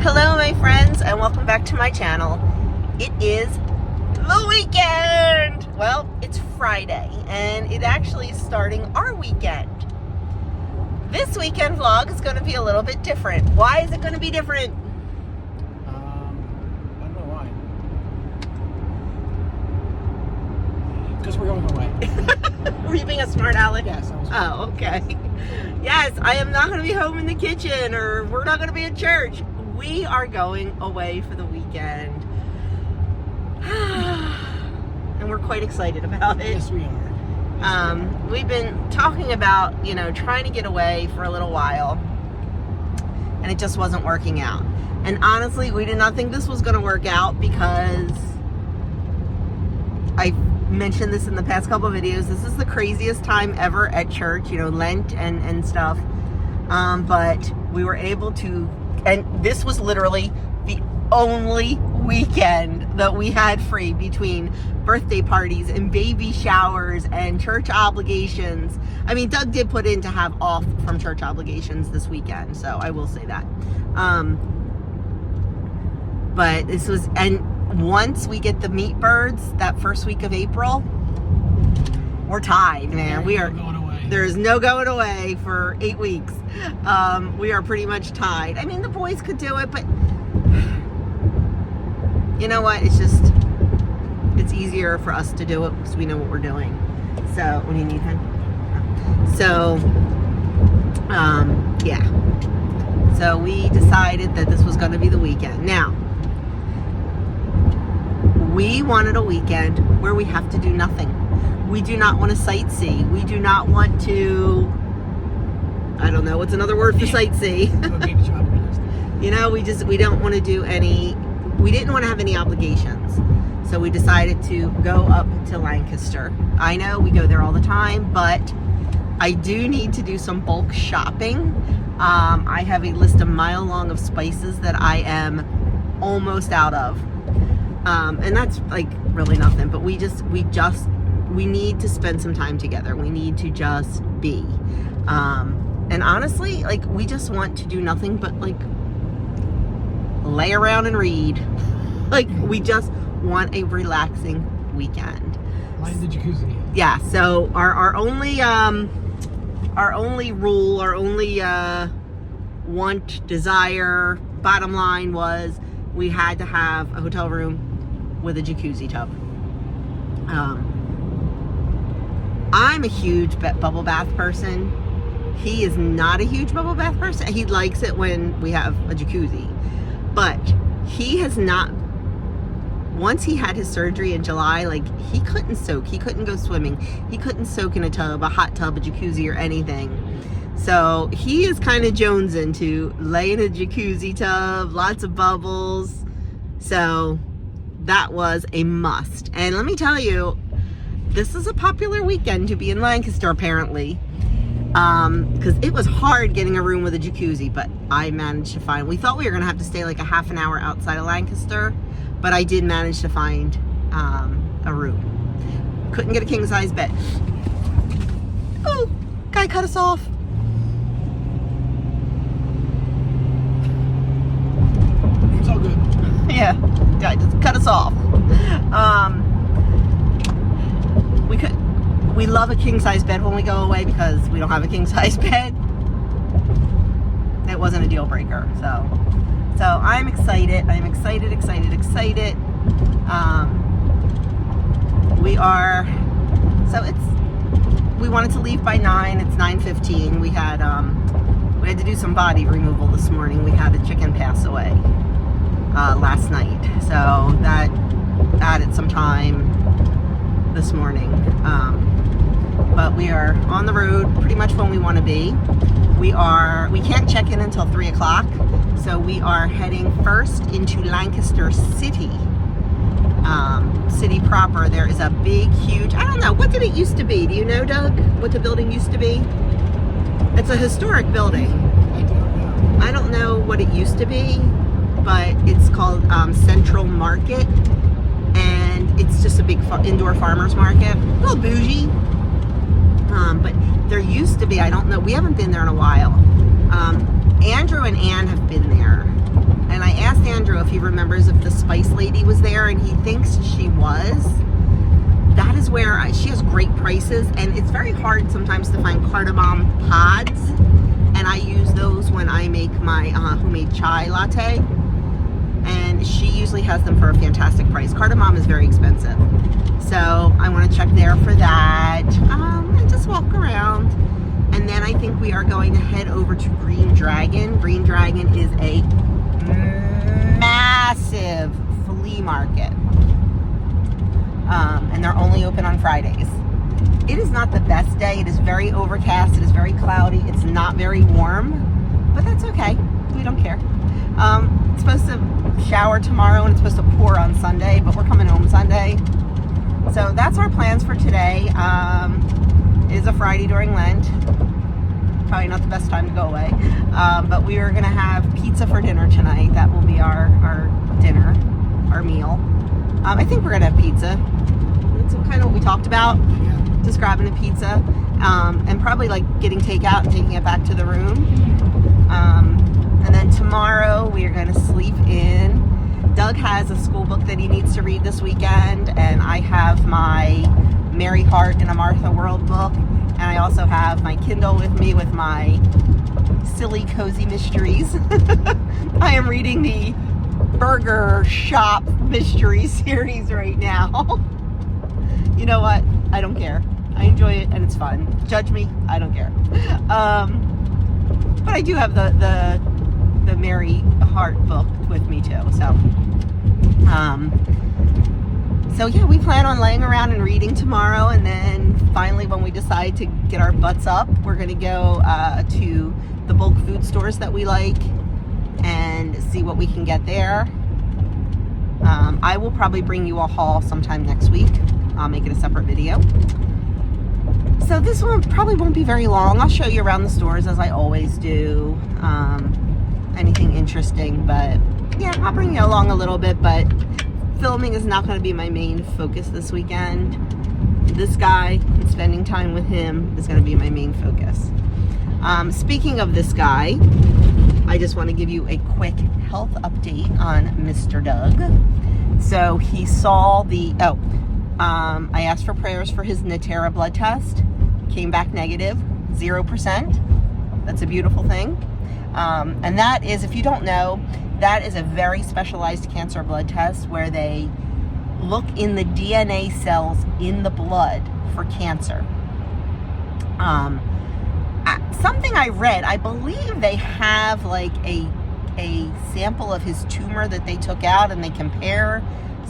Hello my friends and welcome back to my channel. It is the weekend! Well, it's Friday and it actually is starting our weekend. This weekend vlog is going to be a little bit different. Why is it going to be different? I don't know why. Because we're going away. Were you being a smart aleck? Yes, I was. Oh, okay. Yes, I am not going to be home in the kitchen or we're not going to be at church. We are going away for the weekend. And we're quite excited about it. Yes, we are. We've been talking about, trying to get away for a little while. And it just wasn't working out. And honestly, we did not think this was going to work out because I mentioned this in the past couple of videos. This is the craziest time ever at church, Lent and stuff. But we were able to, and this was literally the only weekend that we had free between birthday parties and baby showers and church obligations. I mean, Doug did put in to have off from church obligations this weekend, so I will say that. But this was, and once we get the meat birds that first week of April, we're tied, man. We are going away. There's no going away for 8 weeks. We are pretty much tied. I mean, the boys could do it, but you know what? It's easier for us to do it because we know what we're doing. So, what do you need, hon? So, yeah. So we decided that this was going to be the weekend. Now, we wanted a weekend where we have to do nothing. We do not want to sightsee. We do not want to, I don't know, what's another word for sightsee? We don't want to do any, we didn't want to have any obligations. So we decided to go up to Lancaster. I know we go there all the time, but I do need to do some bulk shopping. I have a list a mile long of spices that I am almost out of. And that's like really nothing, but we need to spend some time together. We need to just be. And honestly, like, we just want to do nothing but like lay around and read. Like, we just want a relaxing weekend. Line the jacuzzi. Yeah, so our only rule, our only want, desire, bottom line was we had to have a hotel room with a jacuzzi tub. I'm a huge bubble bath person. He is not a huge bubble bath person. He likes it when we have a jacuzzi. But he has not, once he had his surgery in July, like, he couldn't soak. He couldn't go swimming. He couldn't soak in a tub, a hot tub, a jacuzzi, or anything. So he is kind of jonesing to lay in a jacuzzi tub, lots of bubbles. So that was a must. And let me tell you, this is a popular weekend to be in Lancaster, apparently. Because it was hard getting a room with a jacuzzi, but I managed to find, we thought we were going to have to stay like a half an hour outside of Lancaster, but I did manage to find a room. Couldn't get a king-size bed. Oh, guy cut us off. It's all good. Yeah, guy just cut us off. We love a king-size bed when we go away because we don't have a king-size bed. It wasn't a deal breaker, so I'm excited. I'm excited. We wanted to leave by 9. It's 9:15. We had to do some body removal this morning. We had a chicken pass away last night, so that added some time this morning. But we are on the road pretty much when we want to be. We can't check in until 3 o'clock, so we are heading first into Lancaster City. City proper. There is a big, huge, I don't know, what did it used to be? Do you know, Doug, what the building used to be? It's a historic building. I don't know what it used to be, but it's called Central Market, and it's just a big indoor farmer's market. A little bougie. But there used to be, I don't know, we haven't been there in a while. Andrew and Ann have been there, and I if he remembers if the Spice Lady was there, and he thinks she was. That is where she has great prices, and it's very hard sometimes to find cardamom pods, and I use those when I make my homemade chai latte, and she usually has them for a fantastic price. Cardamom is very expensive, so I want to check there for that, and just walk around. And then I think we are going to head over to Green Dragon. Green Dragon is a massive flea market. And they're only open on Fridays. It is not the best day. It is very overcast. It is very cloudy. It's not very warm, but that's okay. We don't care. It's supposed to shower tomorrow, and it's supposed to pour on Sunday, but we're coming home Sunday. So that's our plans for today. It is a Friday during Lent. Probably not the best time to go away. But we are going to have pizza for dinner tonight. That will be our dinner, our meal. I think we're going to have pizza. That's kind of what we talked about. Yeah. Just grabbing a pizza. And probably like getting takeout and taking it back to the room. And then tomorrow we are going to sleep in. Doug has a school book that he needs to read this weekend. And I have my Mary Hart in a Martha World book. And I also have my Kindle with me with my silly cozy mysteries. I am reading the Burger Shop mystery series right now. You know what? I don't care. I enjoy it and it's fun. Judge me. I don't care. But I do have the Mary Hart book with me too. So yeah, we plan on laying around and reading tomorrow, and then finally when we decide to get our butts up, we're going to go to the bulk food stores that we like and see what we can get there. I will probably bring you a haul sometime next week. I'll make it a separate video. So this one probably won't be very long. I'll show you around the stores as I always do. Anything interesting, but yeah, I'll bring you along a little bit, but filming is not going to be my main focus this weekend. This guy and spending time with him is going to be my main focus. Speaking of this guy, I just want to give you a quick health update on Mr. Doug. So he saw I asked for prayers for his Natera blood test. Came back negative, 0%. That's a beautiful thing. And that is, if you don't know, that is a very specialized cancer blood test where they look in the DNA cells in the blood for cancer. Something I read, I believe they have like a sample of his tumor that they took out and they compare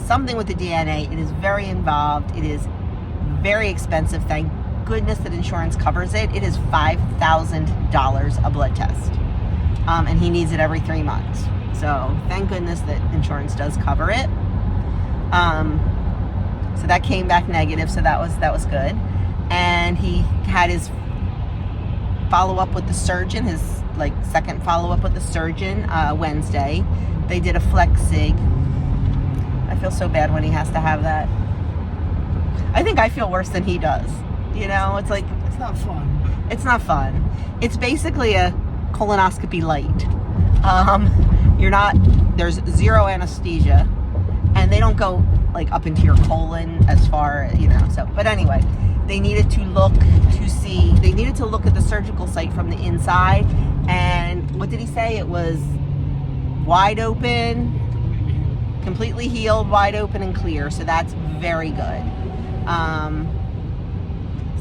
something with the DNA. It is very involved. It is very expensive. Thank goodness that insurance covers it. It is $5,000 a blood test. And he needs it every 3 months. So thank goodness that insurance does cover it. So that came back negative, so that was good. And he had his follow-up with the surgeon, his like second follow-up with the surgeon Wednesday. They did a flex sig. I feel so bad when he has to have that. I think I feel worse than he does. You know, it's like It's not fun. it's not fun. It's basically a colonoscopy light. There's zero anesthesia, and they don't go like up into your colon as far, you know, so, but anyway, they needed to look at the surgical site from the inside, and what did he say? It was wide open, completely healed, wide open and clear, so that's very good.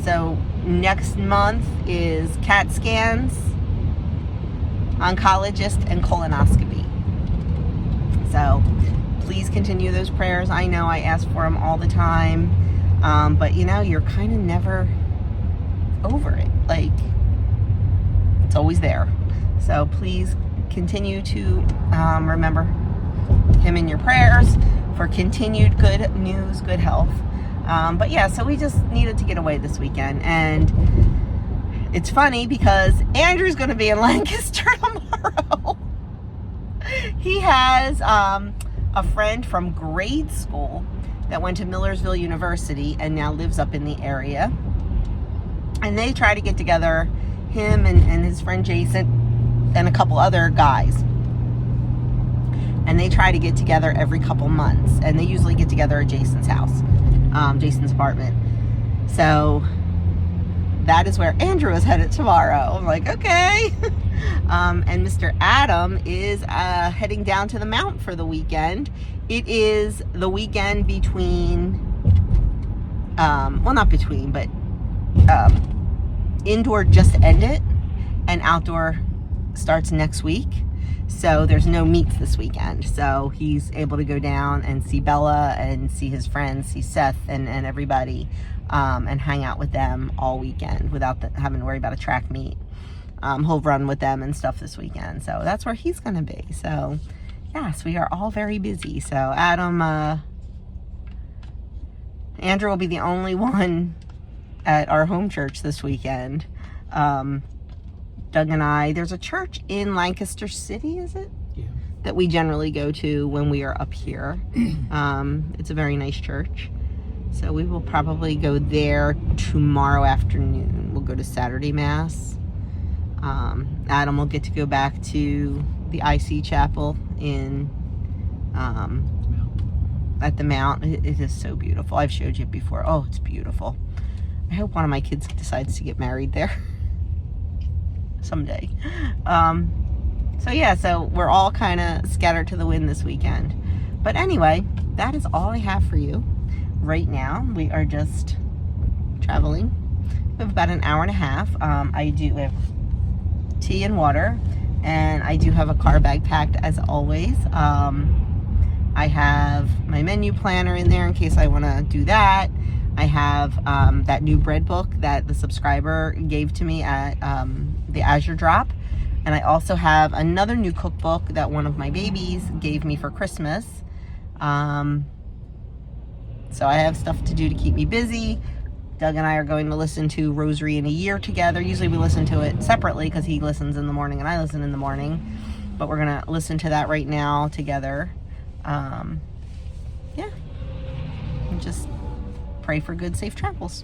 So next month is CAT scans, oncologist, and colonoscopy. So please continue those prayers. I know I ask for them all the time, but you know, you're kind of never over it. Like, it's always there. So please continue to remember him in your prayers for continued good news, good health. But yeah, so we just needed to get away this weekend, and it's funny because Andrew's going to be in Lancaster tomorrow. He has a friend from grade school that went to Millersville University and now lives up in the area. And they try to get together, him and his friend Jason and a couple other guys. and they try to get together every couple months, and they usually get together at Jason's house, Jason's apartment. So that is where Andrew is headed tomorrow. I'm like, okay. And Mr. Adam is heading down to the Mount for the weekend. It is the weekend between, well, not between, but indoor just ended, and outdoor starts next week. So there's no meets this weekend. So he's able to go down and see Bella and see his friends, see Seth and everybody, and hang out with them all weekend without having to worry about a track meet. He'll run with them and stuff this weekend. So that's where he's going to be. So yes, we are all very busy. So Andrew will be the only one at our home church this weekend. Doug and I, there's a church in Lancaster City, is it? Yeah. That we generally go to when we are up here. It's a very nice church. So we will probably go there tomorrow afternoon. We'll go to Saturday Mass. Adam will get to go back to the IC Chapel in at the Mount. It is so beautiful. I've showed you it before. Oh, it's beautiful. I hope one of my kids decides to get married there someday. So yeah, so we're all kind of scattered to the wind this weekend. But anyway, that is all I have for you right now. We are just traveling. We have about an hour and a half. I do have tea and water, and I do have a car bag packed as always. I have my menu planner in there in case I want to do that. I have that new bread book that the subscriber gave to me at the Azure Drop. And I also have another new cookbook that one of my babies gave me for Christmas. So I have stuff to do to keep me busy. Doug and I are going to listen to Rosary in a Year together. Usually we listen to it separately because he listens in the morning and I listen in the morning. But we're going to listen to that right now together. Yeah. And just pray for good, safe travels.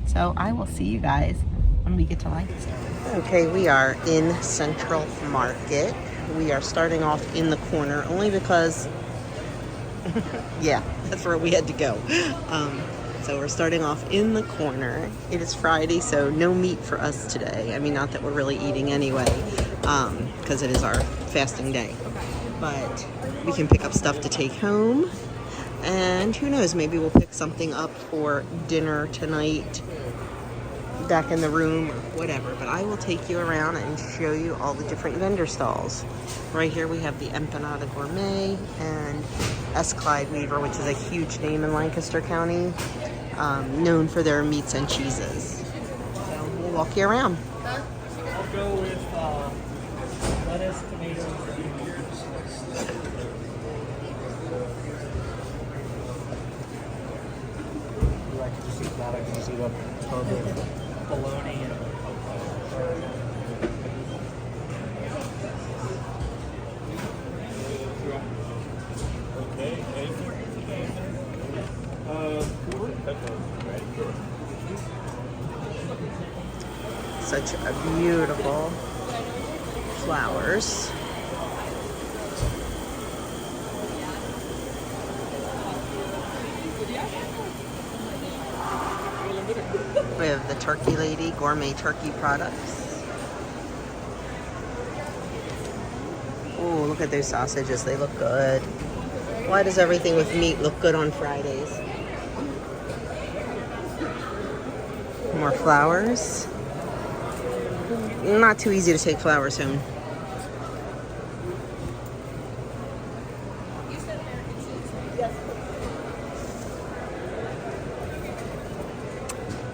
So I will see you guys when we get to Lancaster. Okay, we are in Central Market. We are starting off in the corner only because, yeah, that's where we had to go. So we're starting off in the corner. It is Friday, so no meat for us today. I mean, not that we're really eating anyway, because it is our fasting day. But we can pick up stuff to take home. And who knows, maybe we'll pick something up for dinner tonight, back in the room, or whatever. But I will take you around and show you all the different vendor stalls. Right here we have the Empanada Gourmet and S. Clyde Weaver, which is a huge name in Lancaster County, known for their meats and cheeses. So we'll walk you around. I'll go with lettuce, tomatoes, and I can just eat that. I can just eat up bologna and Such a beautiful flowers. We have the Turkey Lady gourmet turkey products. Oh, look at those sausages. They look good. Why does everything with meat look good on Fridays? More flowers. Not too easy to take flowers home.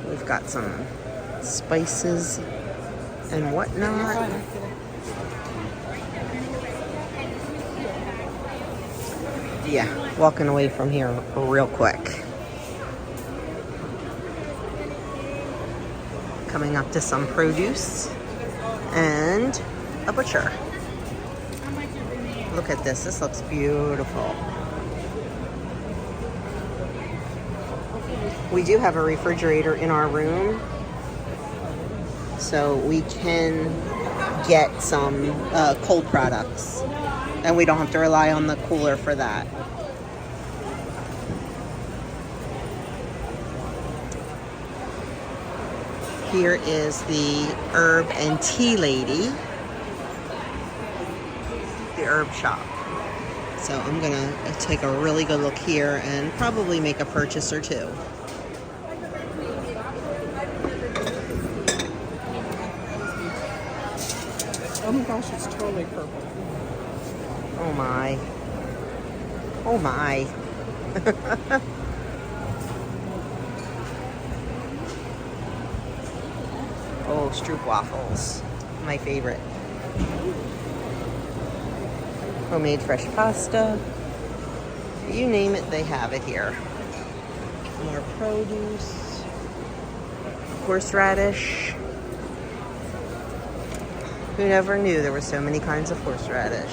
We've got some spices and whatnot. Yeah, walking away from here real quick. Coming up to some produce and a butcher. Look at this. This looks beautiful. We do have a refrigerator in our room, so we can get some cold products. And we don't have to rely on the cooler for that. Here is the herb and tea lady. The herb shop. So I'm gonna take a really good look here and probably make a purchase or two. Oh my gosh, it's totally purple. Oh my. Oh my. Oh, Stroop waffles. My favorite. Homemade fresh pasta. You name it, they have it here. More produce. Horseradish. Who never knew there were so many kinds of horseradish?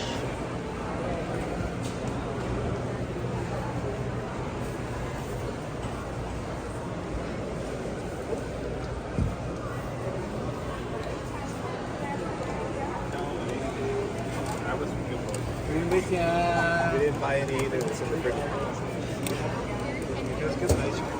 We didn't buy any either. It's in the fridge. It was good ice cream.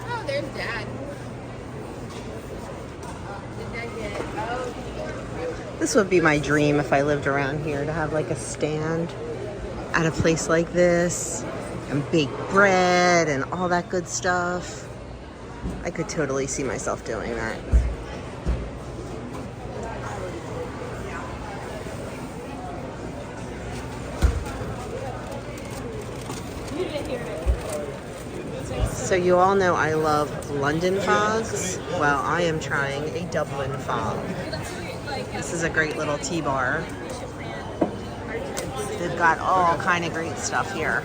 Oh, there's Dad. This would be my dream if I lived around here, to have like a stand at a place like this and bake bread and all that good stuff. I could totally see myself doing that. So you all know I love London fogs. Well, I am trying a Dublin fog. This is a great little tea bar. They've got all kind of great stuff here.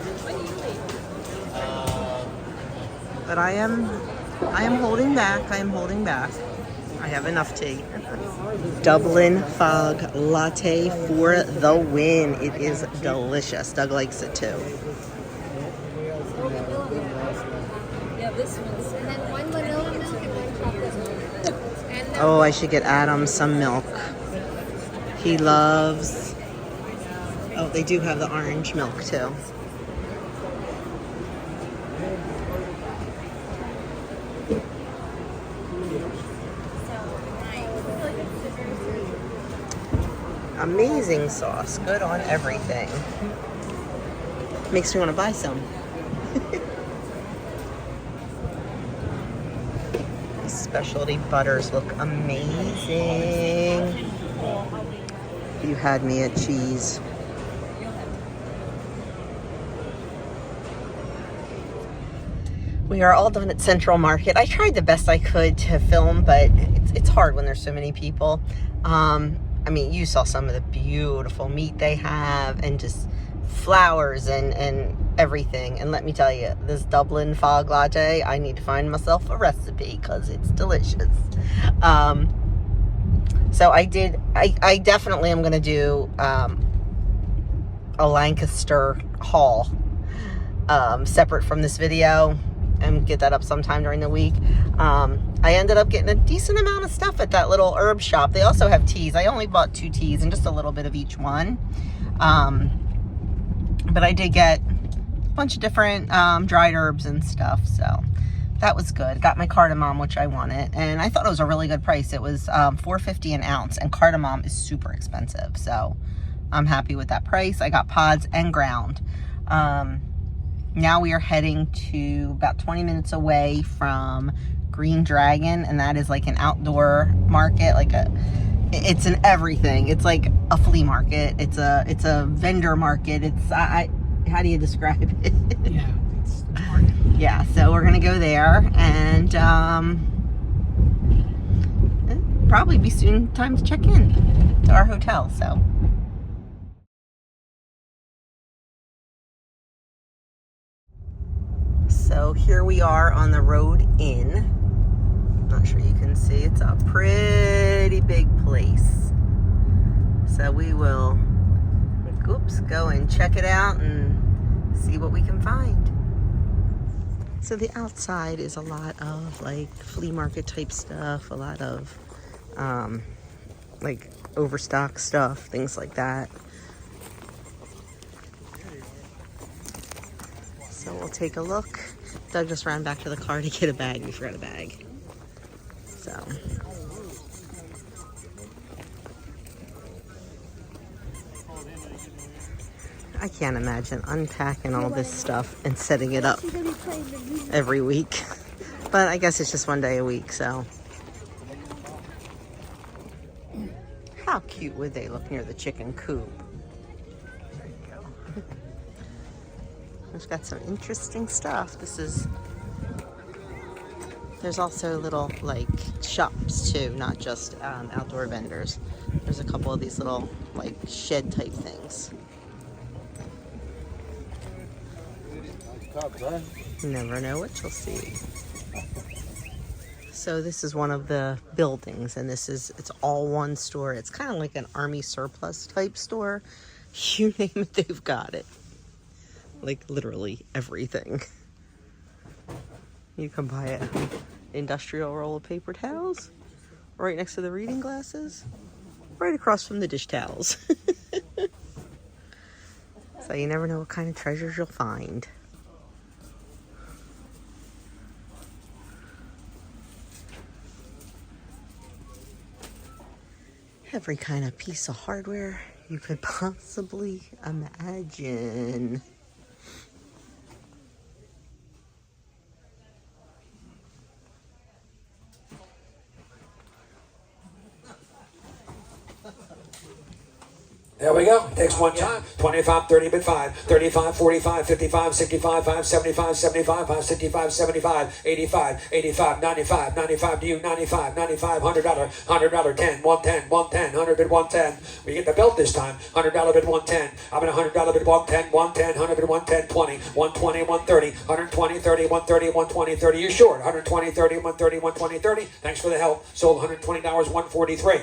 But I am holding back. I am holding back. I have enough tea. Dublin fog latte for the win. It is delicious. Doug likes it too. Yeah, this one's. And then one vanilla milk and one chocolate milk. And then Oh, I should get Adam some milk. He loves... Oh, they do have the orange milk too. Amazing sauce. Good on everything. Makes me want to buy some. Specialty butters look amazing. You had me at cheese. We are all done at Central Market. I tried the best I could to film, but it's hard when there's so many people. I mean, you saw some of the beautiful meat they have and just flowers and everything. And let me tell you, this Dublin fog latte, I need to find myself a recipe because it's delicious. So I definitely am going to do a Lancaster haul separate from this video and get that up sometime during the week. I ended up getting a decent amount of stuff at that little herb shop. They also have teas. I only bought 2 teas and just a little bit of each one. But I did get a bunch of different dried herbs and stuff, so that was good. Got my cardamom, which I wanted, and I thought it was a really good price. It was $4.50 an ounce, and cardamom is super expensive, so I'm happy with that price. I got pods and ground. Now we are heading to about 20 minutes away from Green Dragon, and that is like an outdoor market, it's an everything. It's like a flea market. It's a vendor market. How do you describe it? Yeah, it's the market. Yeah, so we're gonna go there, and it'll probably be soon time to check in to our hotel. So here we are on the road in. Not sure you can see. It's a pretty big place. So we will, go and check it out and see what we can find. So the outside is a lot of like flea market type stuff, a lot of like overstock stuff, things like that. So we'll take a look. Doug just ran back to the car to get a bag. We forgot a bag. So I can't imagine unpacking all this stuff and setting it up every week. But I guess it's just one day a week, so. How cute would they look near the chicken coop? There you go. We've got some interesting stuff. There's also little like shops too, not just outdoor vendors. There's a couple of these little like shed type things. You never know what you'll see. So this is one of the buildings, and it's all one store. It's kind of like an army surplus type store. You name it, they've got it. Like literally everything. You can buy an industrial roll of paper towels right next to the reading glasses, right across from the dish towels. So you never know what kind of treasures you'll find. Every kind of piece of hardware you could possibly imagine. There we go. Takes one time. 25, 30, bit 5, 35, 45, 55, 65, 5, 75, 75, 5, 65, 75, 85, 85, 95, 95 to you, 95, 95, $100, $100, 10, 110, 110, 100 bit 110. We get the belt this time. $100 bit 110. I'm in $100 bit 110, 110, 100 bit 110, 20, 120, 130, 120, 30, 130, 120, 30. You're short. 120, 30, 130, 120, 30. Thanks for the help. Sold $120, 143.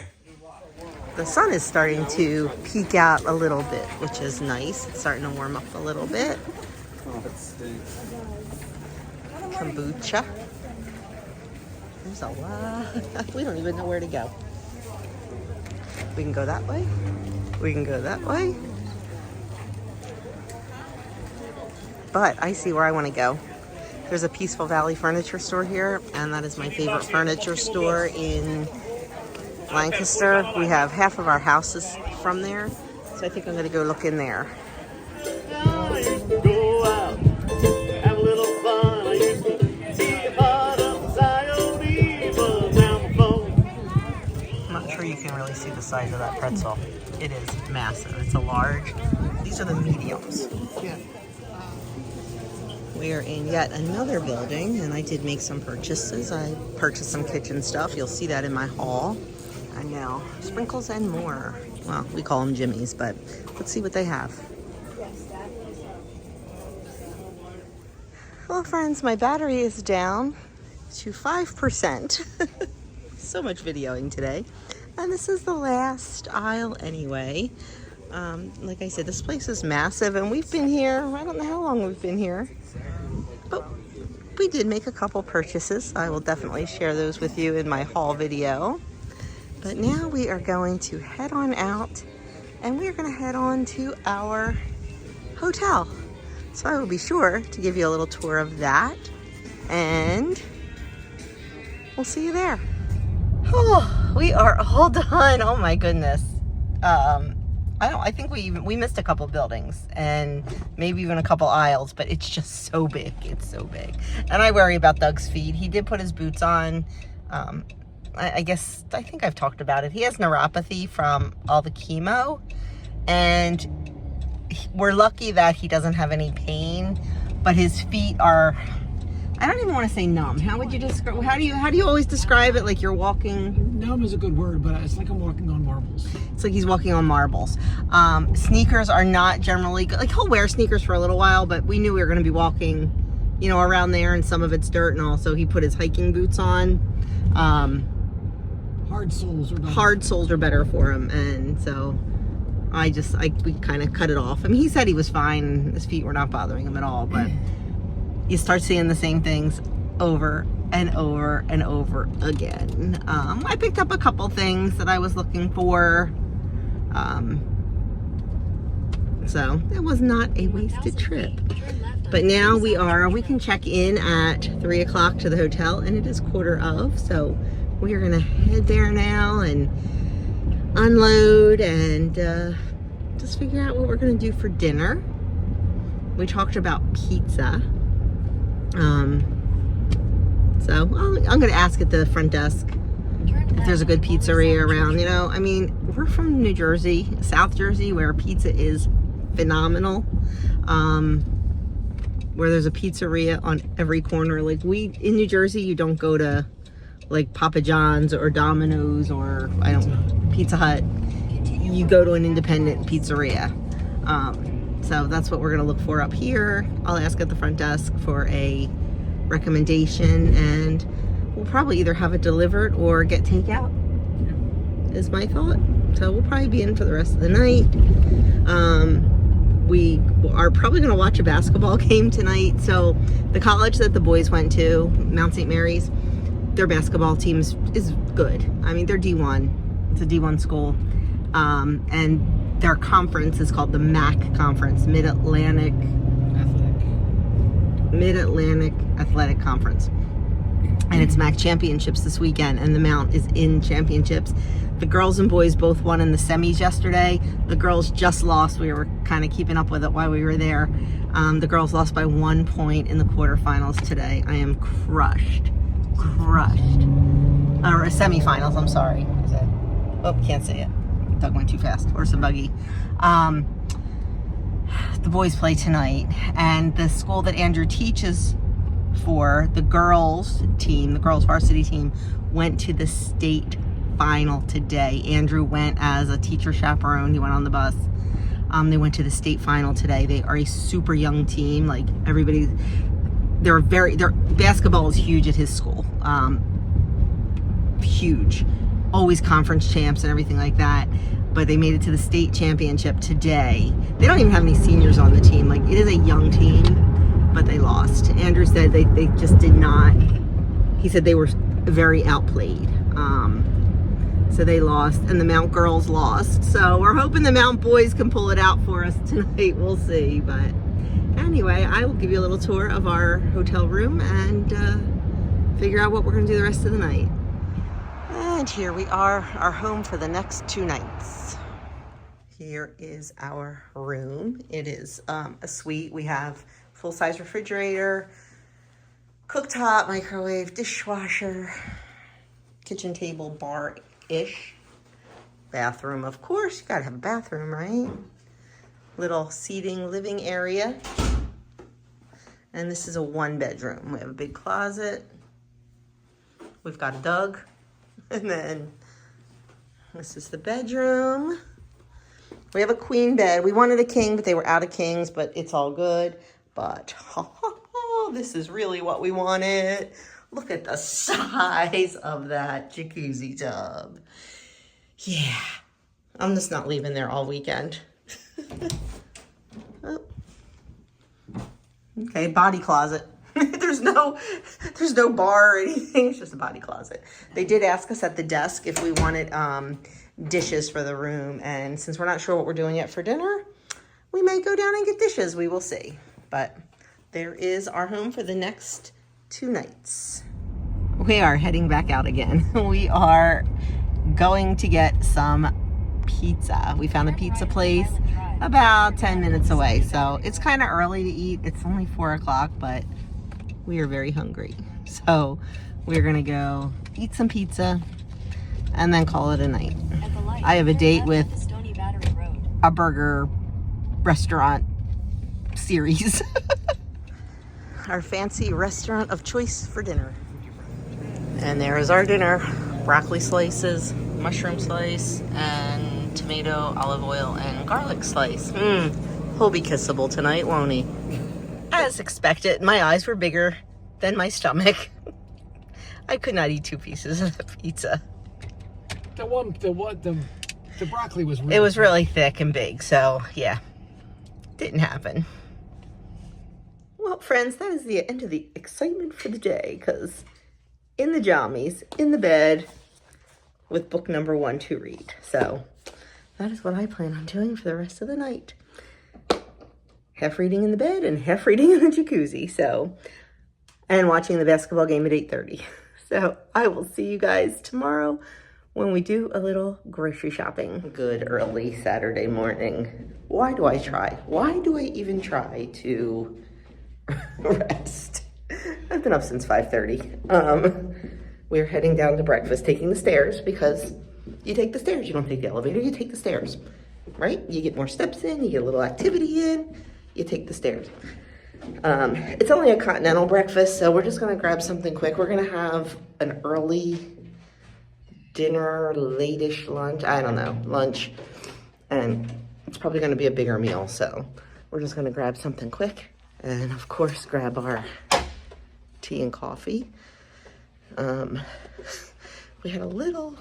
The sun is starting to peek out a little bit, which is nice. It's starting to warm up a little bit. Kombucha. There's a lot. We don't even know where to go. We can go that way. We can go that way. But I see where I want to go. There's a Peaceful Valley furniture store here, and that is my favorite furniture store in Lancaster. We have half of our houses from there, so I think I'm going to go look in there. Go out, have a little fun. I used to be hard up Coyote, but now my phone. I'm not sure you can really see the size of that pretzel. It is massive. It's a large. These are the mediums. We are in yet another building, and I did make some purchases. I purchased some kitchen stuff. You'll see that in my haul. I know. Sprinkles and more. Well, we call them Jimmy's, but let's see what they have. Hello, friends. My battery is down to 5%. So much videoing today. And this is the last aisle anyway. Like I said, this place is massive, and we've been here, I don't know how long we've been here, but we did make a couple purchases. I will definitely share those with you in my haul video. But now we are going to head on out, and we're going to head on to our hotel. So I will be sure to give you a little tour of that, and we'll see you there. Oh, we are all done. Oh my goodness. I think we missed a couple buildings and maybe even a couple aisles, but it's just so big. It's so big. And I worry about Doug's feet. He did put his boots on. I think I've talked about it. He has neuropathy from all the chemo, and we're lucky that he doesn't have any pain, but his feet are, I don't even want to say numb. How would you describe, how do you always describe it? Like you're walking? Numb is a good word, but it's like I'm walking on marbles. It's like he's walking on marbles. Sneakers are not generally good. Like he'll wear sneakers for a little while, but we knew we were going to be walking, around there, and some of it's dirt and all, so he put his hiking boots on. Hard souls are better. Hard soles are better for him, and so we kind of cut it off. I mean, he said he was fine, his feet were not bothering him at all, but you start seeing the same things over and over and over again. I picked up a couple things that I was looking for, so it was not a wasted trip. But now we can check in at 3 o'clock to the hotel, and it is 1:15, so we are gonna head there now and unload and just figure out what we're gonna do for dinner. We talked about pizza. So I'm gonna ask at the front desk if there's a good pizzeria around. You know, I mean, we're from New Jersey, South Jersey, where pizza is phenomenal. Where there's a pizzeria on every corner. Like in New Jersey, you don't go to like Papa John's or Domino's or Pizza Hut. You go to an independent pizzeria. So that's what we're gonna look for up here. I'll ask at the front desk for a recommendation, and we'll probably either have it delivered or get takeout, is my thought. So we'll probably be in for the rest of the night. We are probably going to watch a basketball game tonight. So the college that the boys went to, Mount St. Mary's, their basketball team is good. I mean, they're D1. It's a D1 school. And their conference is called the MAC Conference, Mid-Atlantic Athletic Conference. And it's MAC championships this weekend, and the Mount is in championships. The girls and boys both won in the semis yesterday. The girls just lost. We were kind of keeping up with it while we were there. The girls lost by 1 point in the quarterfinals today. I am crushed. Or semifinals, I'm sorry. Oh, can't say it. Doug went too fast. Horse and buggy. The boys play tonight, and the school that Andrew teaches for, the girls team, the girls varsity team, went to the state final today. Andrew went as a teacher chaperone. He went on the bus. They went to the state final today. They are a super young team. Like everybody, their basketball is huge at his school. Huge, always conference champs and everything like that. But they made it to the state championship today. They don't even have any seniors on the team. Like, it is a young team, but they lost. Andrew said they just did not. He said they were very outplayed. So they lost, and the Mount girls lost. So we're hoping the Mount boys can pull it out for us tonight. We'll see. But anyway, I will give you a little tour of our hotel room and figure out what we're going to do the rest of the night. And here we are, our home for the next 2 nights. Here is our room. It is a suite. We have full-size refrigerator, cooktop, microwave, dishwasher, kitchen table, bar-ish, bathroom, of course. You gotta have a bathroom, right? Little seating, living area. And this is a 1-bedroom. We have a big closet. We've got a Doug. And then this is the bedroom. We have a queen bed. We wanted a king, but they were out of kings, but it's all good. But this is really what we wanted. Look at the size of that jacuzzi tub. Yeah, I'm just not leaving there all weekend. Oh. Okay, body closet. There's no bar or anything. It's just a body closet. They did ask us at the desk if we wanted dishes for the room, and since we're not sure what we're doing yet for dinner, we may go down and get dishes. We will see. But there is our home for the next 2 nights. We are heading back out again. We are going to get some pizza. We found a pizza place about 10 minutes away, so it's kind of early to eat. It's only 4 o'clock, but we are very hungry. So we're gonna go eat some pizza and then call it a night. I have a date with a burger restaurant series. Our fancy restaurant of choice for dinner. And there is our dinner. Broccoli slices, mushroom slice, and tomato, olive oil, and garlic slice. He'll be kissable tonight, won't he? As expected, my eyes were bigger than my stomach. I could not eat 2 pieces of the pizza. The broccoli was really It was really thick and big, so yeah, didn't happen. Well, friends, that is the end of the excitement for the day, because in the jammies, in the bed, with book number 1 to read. So that is what I plan on doing for the rest of the night. Half reading in the bed and half reading in the jacuzzi. So, and watching the basketball game at 8:30. So I will see you guys tomorrow when we do a little grocery shopping. Good early Saturday morning. Why do I try? Why do I even try to rest? I've been up since 5:30. We're heading down to breakfast, taking the stairs, because you take the stairs. You don't take the elevator, you take the stairs, right? You get more steps in, you get a little activity in, you take the stairs. It's only a continental breakfast, so we're just gonna grab something quick. We're gonna have an early dinner, late-ish lunch, I don't know, lunch, and it's probably gonna be a bigger meal, so we're just gonna grab something quick, and of course grab our tea and coffee. We had a little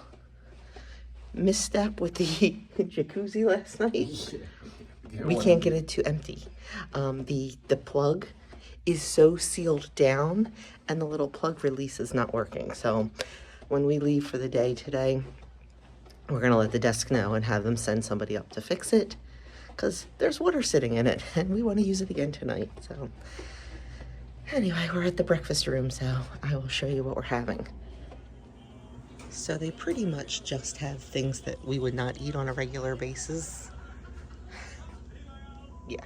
misstep with the jacuzzi last night. We can't get it too empty. The plug is so sealed down, and the little plug release is not working. So when we leave for the day today, we're gonna let the desk know and have them send somebody up to fix it, because there's water sitting in it and we want to use it again tonight. So anyway, we're at the breakfast room, so I will show you what we're having. So they pretty much just have things that we would not eat on a regular basis. Yeah,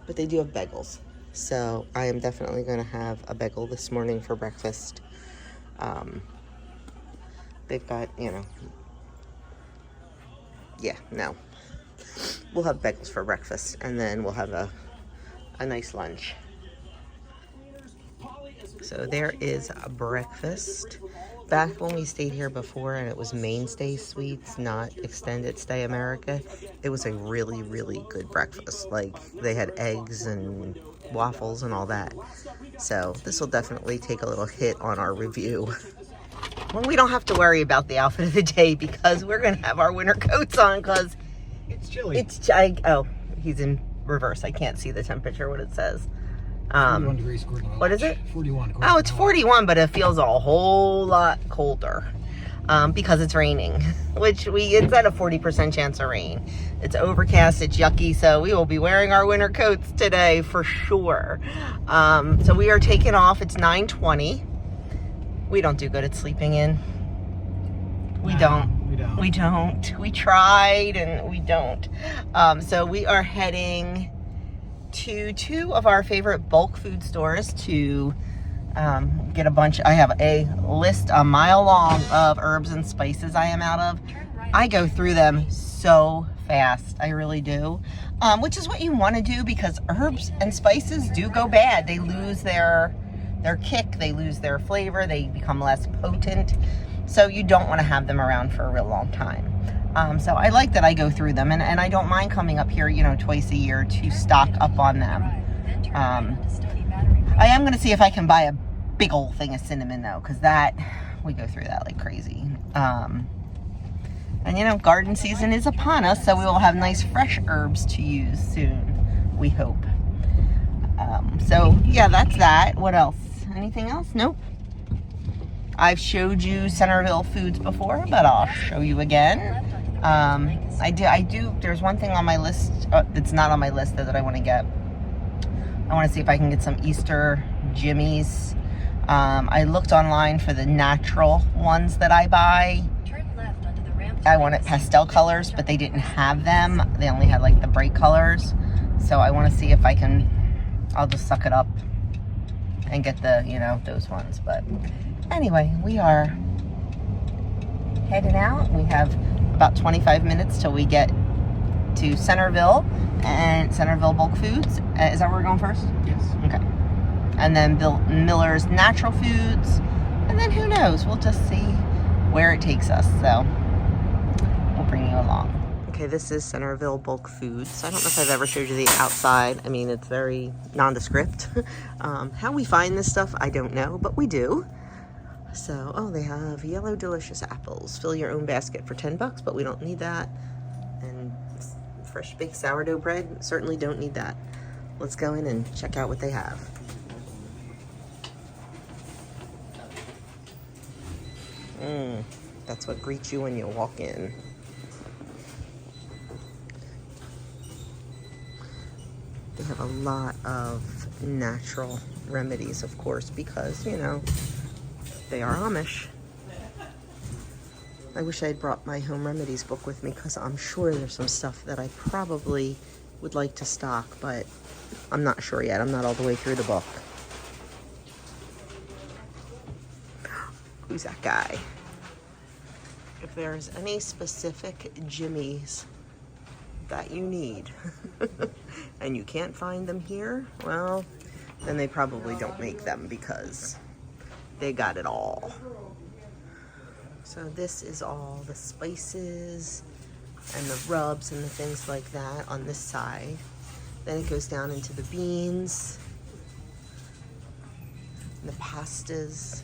but they do have bagels. So I am definitely going to have a bagel this morning for breakfast. They've got, you know, yeah, no. We'll have bagels for breakfast, and then we'll have a nice lunch. So there is a breakfast. Back when we stayed here before and it was Mainstay Suites, not Extended Stay America, it was a really, really good breakfast. Like, they had eggs and waffles and all that. So this will definitely take a little hit on our review. Well, we don't have to worry about the outfit of the day because we're going to have our winter coats on, because it's chilly. Oh, he's in reverse. I can't see the temperature, what it says. 41 degrees according to what is it? 41. Oh, it's 41, but it feels a whole lot colder because it's raining, which it's at a 40% chance of rain. It's overcast, it's yucky, so we will be wearing our winter coats today for sure. So we are taking off. It's 9:20. We don't do good at sleeping in. We don't. We tried and we don't. So we are heading to 2 of our favorite bulk food stores to get a bunch. I have a list a mile long of herbs and spices I am out of. I go through them so fast. I really do. Which is what you want to do, because herbs and spices do go bad. They lose their kick. They lose their flavor. They become less potent. So you don't want to have them around for a real long time. So I like that I go through them, and I don't mind coming up here, you know, twice a year to stock up on them. I am going to see if I can buy a big old thing of cinnamon, though, because we go through that like crazy. And, you know, garden season is upon us, so we will have nice fresh herbs to use soon, we hope. So, yeah, that's that. What else? Anything else? Nope. I've showed you Centerville foods before, but I'll show you again. I do. There's one thing on my list that's not on my list that I want to get. I want to see if I can get some Easter jimmies. I looked online for the natural ones that I buy. I wanted pastel colors, but they didn't have them. They only had like the bright colors. So I want to see if I can. I'll just suck it up and get the, you know, those ones. But anyway, we are heading out. We have about 25 minutes till we get to Centerville and Centerville Bulk Foods. Is that where we're going first? Yes. Okay. And then Miller's Natural Foods. And then who knows? We'll just see where it takes us. So we'll bring you along. Okay, this is Centerville Bulk Foods. I don't know if I've ever showed you the outside. I mean, it's very nondescript. How we find this stuff, I don't know, but we do. So, oh, they have yellow delicious apples. Fill your own basket for $10, but we don't need that. And fresh baked sourdough bread, certainly don't need that. Let's go in and check out what they have. That's what greets you when you walk in. They have a lot of natural remedies, of course, because, you know, they are Amish. I wish I had brought my home remedies book with me, because I'm sure there's some stuff that I probably would like to stock, but I'm not sure yet. I'm not all the way through the book. Who's that guy? If there's any specific jimmies that you need and you can't find them here, well, then they probably don't make them, because they got it all. So this is all the spices and the rubs and the things like that on this side. Then it goes down into the beans and the pastas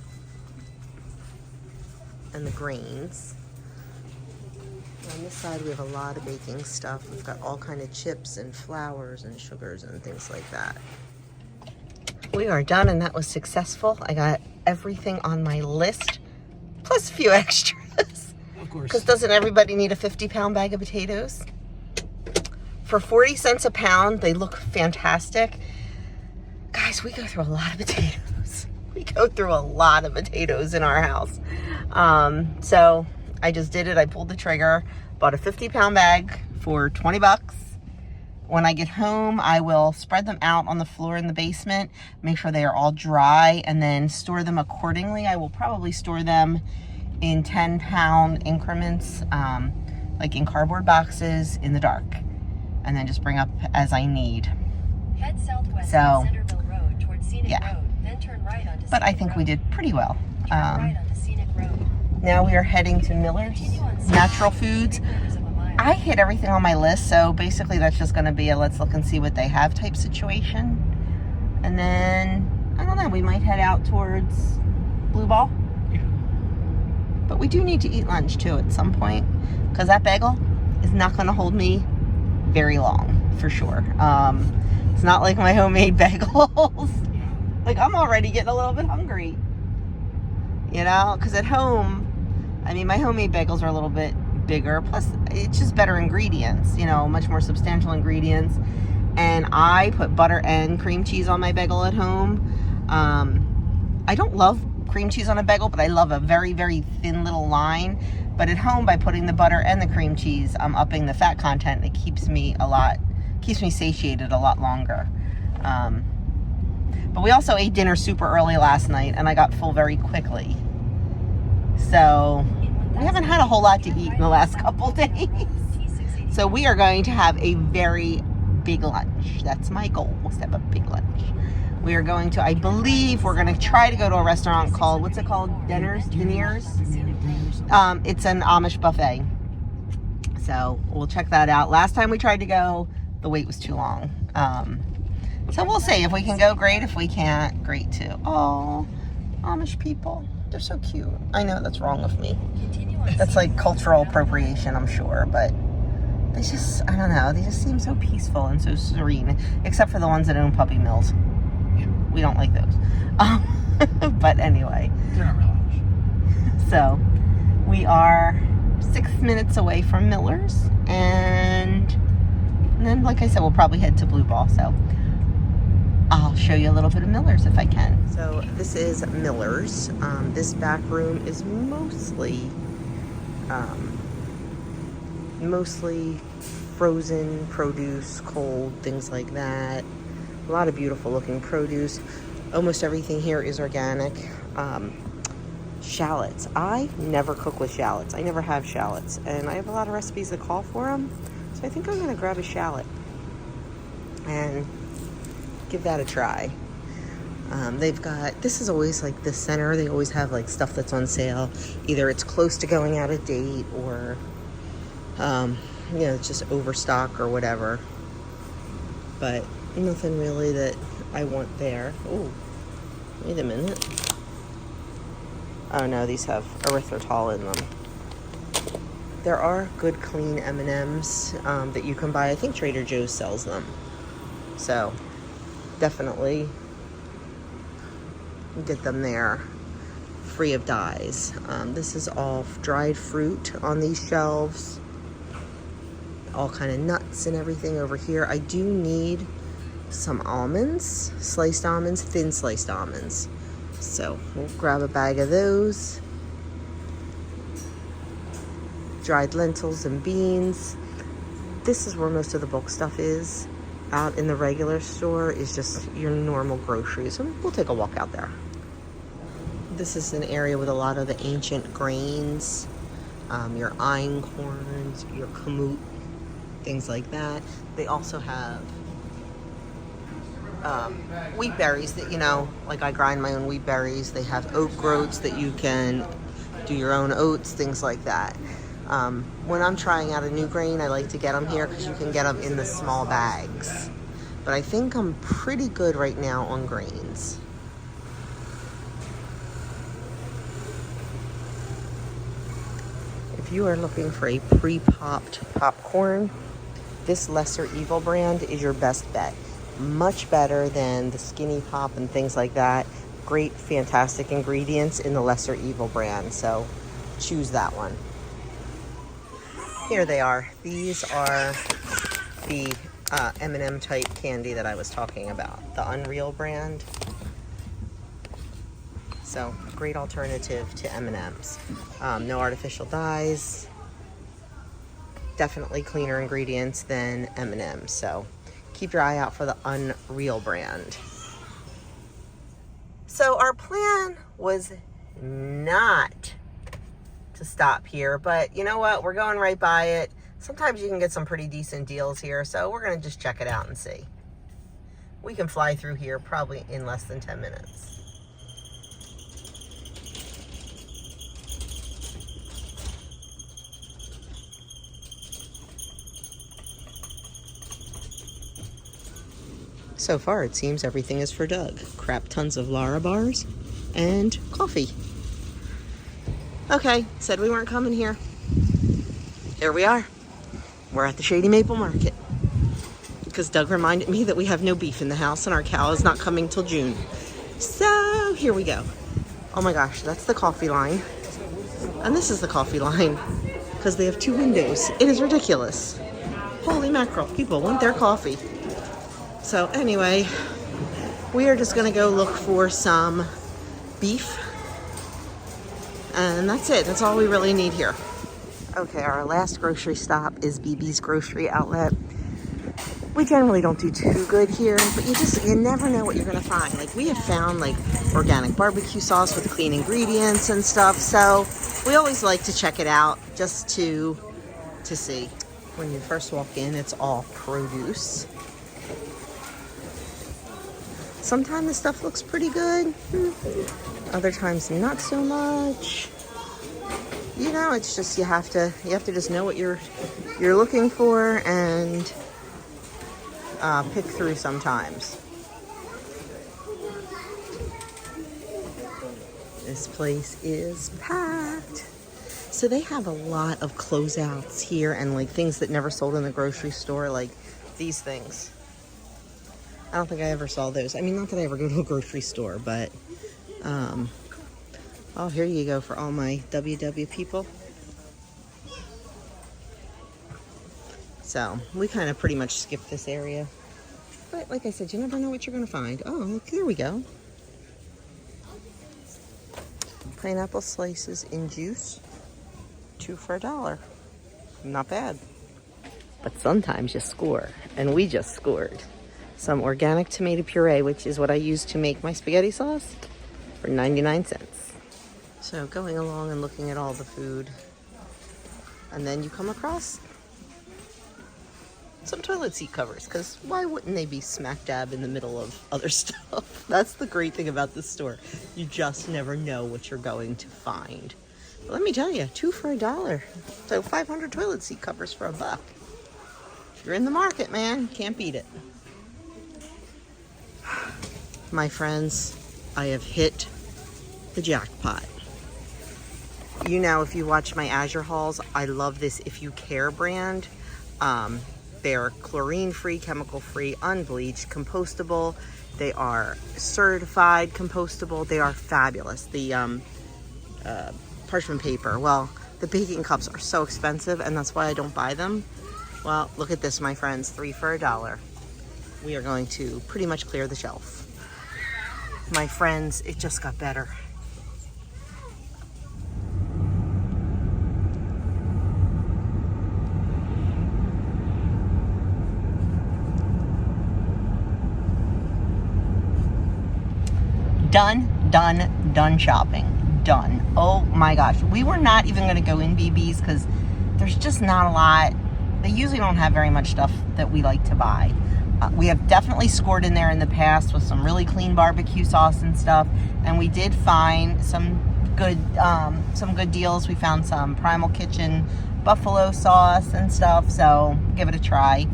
and the grains. On this side we have a lot of baking stuff. We've got all kind of chips and flours and sugars and things like that. We are done, and that was successful. I got everything on my list, plus a few extras. Of course. Because doesn't everybody need a 50-pound bag of potatoes? For 40 cents a pound, they look fantastic. Guys, we go through a lot of potatoes. We go through a lot of potatoes in our house. So I just did it. I pulled the trigger, bought a 50-pound bag for $20. When I get home, I will spread them out on the floor in the basement, make sure they are all dry, and then store them accordingly. I will probably store them in 10-pound increments, like in cardboard boxes in the dark, and then just bring up as I need. Head southwest So, on Centerville Road towards Scenic yeah. Road, then turn right onto But I Scenic think we Road. did pretty well. Turn right onto Scenic Road. Now we are heading to Miller's Natural Foods. 3/4 of a mile. I hit everything on my list, so basically that's just going to be a let's look and see what they have type situation. And then, I don't know, we might head out towards Blue Ball. Yeah. But we do need to eat lunch too at some point, because that bagel is not going to hold me very long, for sure. It's not like my homemade bagels. Like, I'm already getting a little bit hungry. You know, because at home, I mean, my homemade bagels are a little bit bigger, plus it's just better ingredients, you know, much more substantial ingredients. And I put butter and cream cheese on my bagel at home. I don't love cream cheese on a bagel, but I love a very, very thin little line. But at home, by putting the butter and the cream cheese, I'm upping the fat content. It keeps me satiated a lot longer. But we also ate dinner super early last night, and I got full very quickly. So we haven't had a whole lot to eat in the last couple days. So we are going to have a very big lunch. That's my goal, is to have a big lunch. We are going to, I believe, we're going to try to go to a restaurant called, what's it called? Dinners? It's an Amish buffet. So we'll check that out. Last time we tried to go, the wait was too long. So we'll see. If we can go, great. If we can't, great too. Oh, Amish people. They're so cute. I know that's wrong of me. That's like cultural appropriation, I'm sure. But they just, I don't know. They just seem so peaceful and so serene. Except for the ones that own puppy mills. We don't like those. But anyway. They're not real Amish. So we are 6 minutes away from Miller's. And then, like I said, we'll probably head to Blue Ball. So I'll show you a little bit of Miller's if I can. So this is Miller's. This back room is mostly frozen produce, cold, things like that. A lot of beautiful looking produce. Almost everything here is organic. Shallots. I never cook with shallots. I never have shallots. And I have a lot of recipes that call for them. So I think I'm going to grab a shallot and give that a try. They've got, this is always like the center. They always have like stuff that's on sale. Either it's close to going out of date or, you know, it's just overstock or whatever. But nothing really that I want there. Oh, wait a minute. Oh no, these have erythritol in them. There are good clean M&Ms that you can buy. I think Trader Joe's sells them. So definitely get them there, free of dyes. This is all dried fruit on these shelves. All kind of nuts and everything over here. I do need some almonds, sliced almonds, thin sliced almonds. So we'll grab a bag of those. Dried lentils and beans. This is where most of the bulk stuff is. Out in the regular store is just your normal groceries. So we'll take a walk out there. This is an area with a lot of the ancient grains, your einkorns, your kamut, things like that. They also have wheat berries that, you know, like I grind my own wheat berries. They have oat groats that you can do your own oats, things like that. When I'm trying out a new grain, I like to get them here because you can get them in the small bags. But I think I'm pretty good right now on grains. If you are looking for a pre-popped popcorn, this Lesser Evil brand is your best bet. Much better than the Skinny Pop and things like that. Great, fantastic ingredients in the Lesser Evil brand, so choose that one. Here they are. These are the M&M type candy that I was talking about, the Unreal brand. So, great alternative to M&Ms. No artificial dyes. Definitely cleaner ingredients than M&Ms. So, keep your eye out for the Unreal brand. So, our plan was not to stop here, but you know what? We're going right by it. Sometimes you can get some pretty decent deals here, so we're going to just check it out and see. We can fly through here probably in less than 10 minutes. So far, it seems everything is for Doug. Crap tons of Lara bars and coffee. Okay, said we weren't coming here. Here we are. We're at the Shady Maple Market. Because Doug reminded me that we have no beef in the house and our cow is not coming till June. So, here we go. Oh my gosh, that's the coffee line. And this is the coffee line. Because they have two windows. It is ridiculous. Holy mackerel, people want their coffee. So anyway, we are just gonna go look for some beef. And that's it, that's all we really need here. Okay, our last grocery stop is BB's Grocery Outlet. We generally don't do too good here, but you never know what you're gonna find. Like, we have found like organic barbecue sauce with clean ingredients and stuff, so we always like to check it out just to see. When you first walk in, it's all produce. Sometimes the stuff looks pretty good. Other times not so much. You know, it's just you have to just know what you're looking for and pick through sometimes. This place is packed. So they have a lot of closeouts here and like things that never sold in the grocery store, like these things. I don't think I ever saw those. I mean, not that I ever go to a grocery store, but, oh, here you go for all my WW people. So, we kind of pretty much skipped this area. But, like I said, you never know what you're going to find. Oh, look, there we go. Pineapple slices in juice. 2 for $1. Not bad. But sometimes you score, and we just scored. Some organic tomato puree, which is what I use to make my spaghetti sauce, for 99 cents. So going along and looking at all the food, and then you come across some toilet seat covers, because why wouldn't they be smack dab in the middle of other stuff? That's the great thing about this store. You just never know what you're going to find. But let me tell you, 2 for $1. So 500 toilet seat covers for $1. If you're in the market, man, can't beat it. My friends, I have hit the jackpot. You know, if you watch my Azure hauls, I love this If You Care brand. They're chlorine-free, chemical-free, unbleached, compostable. They are certified compostable. They are fabulous. The parchment paper, well, the baking cups are so expensive, and that's why I don't buy them. Well, look at this, my friends, 3 for $1. We are going to pretty much clear the shelf. My friends, it just got better. Done shopping. Done. Oh my gosh. We were not even going to go in BB's because there's just not a lot. They usually don't have very much stuff that we like to buy. We have definitely scored in there in the past with some really clean barbecue sauce and stuff. And we did find some good deals. We found some Primal Kitchen buffalo sauce and stuff. So give it a try.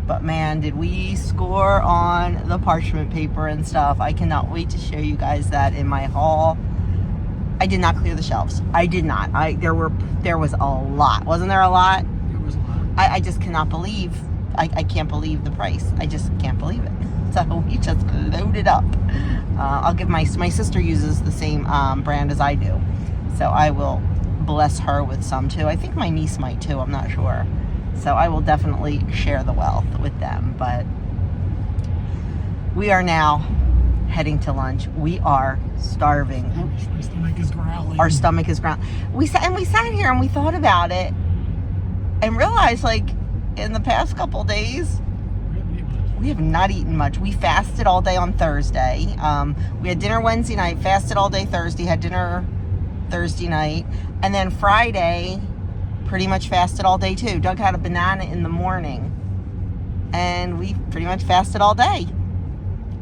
But man, did we score on the parchment paper and stuff. I cannot wait to show you guys that in my haul. I did not clear the shelves. I did not. There was a lot. Wasn't there a lot? There was a lot. I just cannot believe, I can't believe the price. I just can't believe it. So we just loaded up. I'll give my sister uses the same brand as I do. So I will bless her with some too. I think my niece might too, I'm not sure. So I will definitely share the wealth with them. But we are now heading to lunch. We are starving. My stomach is growling. Our stomach is growling. We sat here and we thought about it and realized, like, in the past couple days, we have not eaten much. We fasted all day on Thursday. We had dinner Wednesday night, fasted all day Thursday, had dinner Thursday night, and then Friday pretty much fasted all day too. Doug had a banana in the morning, and we pretty much fasted all day.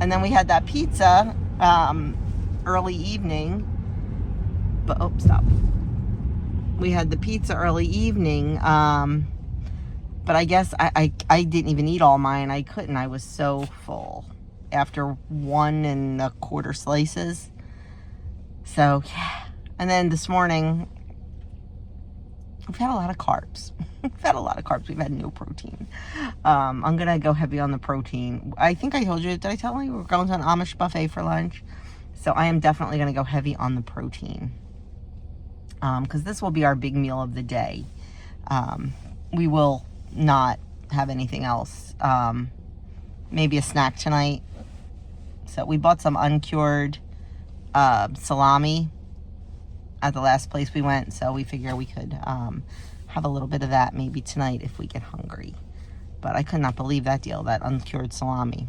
And then we had that pizza early evening. But oh, stop. We had the pizza early evening. But I guess I didn't even eat all mine. I couldn't. I was so full after 1 1/4 slices. So yeah. And then this morning, we've had a lot of carbs. We've had a lot of carbs. We've had no protein. I'm going to go heavy on the protein. I think I told you, did I tell you we're going to an Amish buffet for lunch? So I am definitely going to go heavy on the protein. Because this will be our big meal of the day. We will not have anything else. Maybe a snack tonight. So we bought some uncured salami at the last place we went, so we figure we could have a little bit of that maybe tonight if we get hungry. But I could not believe that deal, that uncured salami.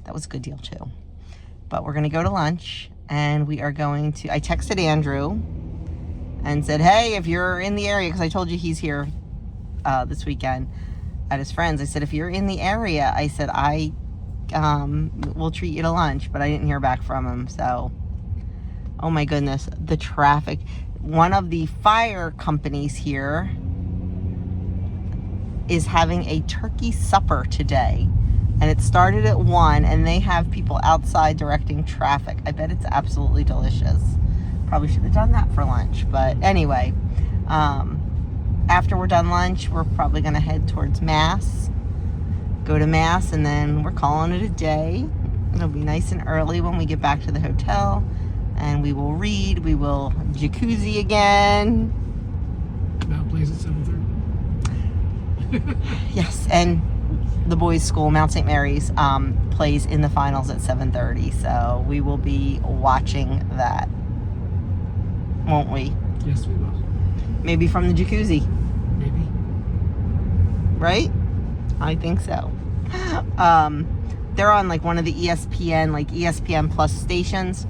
That was a good deal too. But we're going to go to lunch, and we are going to, I texted Andrew and said, hey, if you're in the area, because I told you he's here this weekend at his friends. I said, if you're in the area, I said, I will treat you to lunch. But I didn't hear back from him, so oh my goodness, the traffic. One of the fire companies here is having a turkey supper today. And it started at 1, and they have people outside directing traffic. I bet it's absolutely delicious. Probably should have done that for lunch. But anyway, after we're done lunch, we're probably going to head towards Mass. Go to Mass, and then we're calling it a day. It'll be nice and early when we get back to the hotel. And we will read. We will jacuzzi again. That plays at 7:30. Yes, and the boys' school, Mount St. Mary's, plays in the finals at 7:30. So we will be watching that, won't we? Yes, we will. Maybe from the jacuzzi, Maybe. right? I think so. They're on like one of the ESPN Plus stations.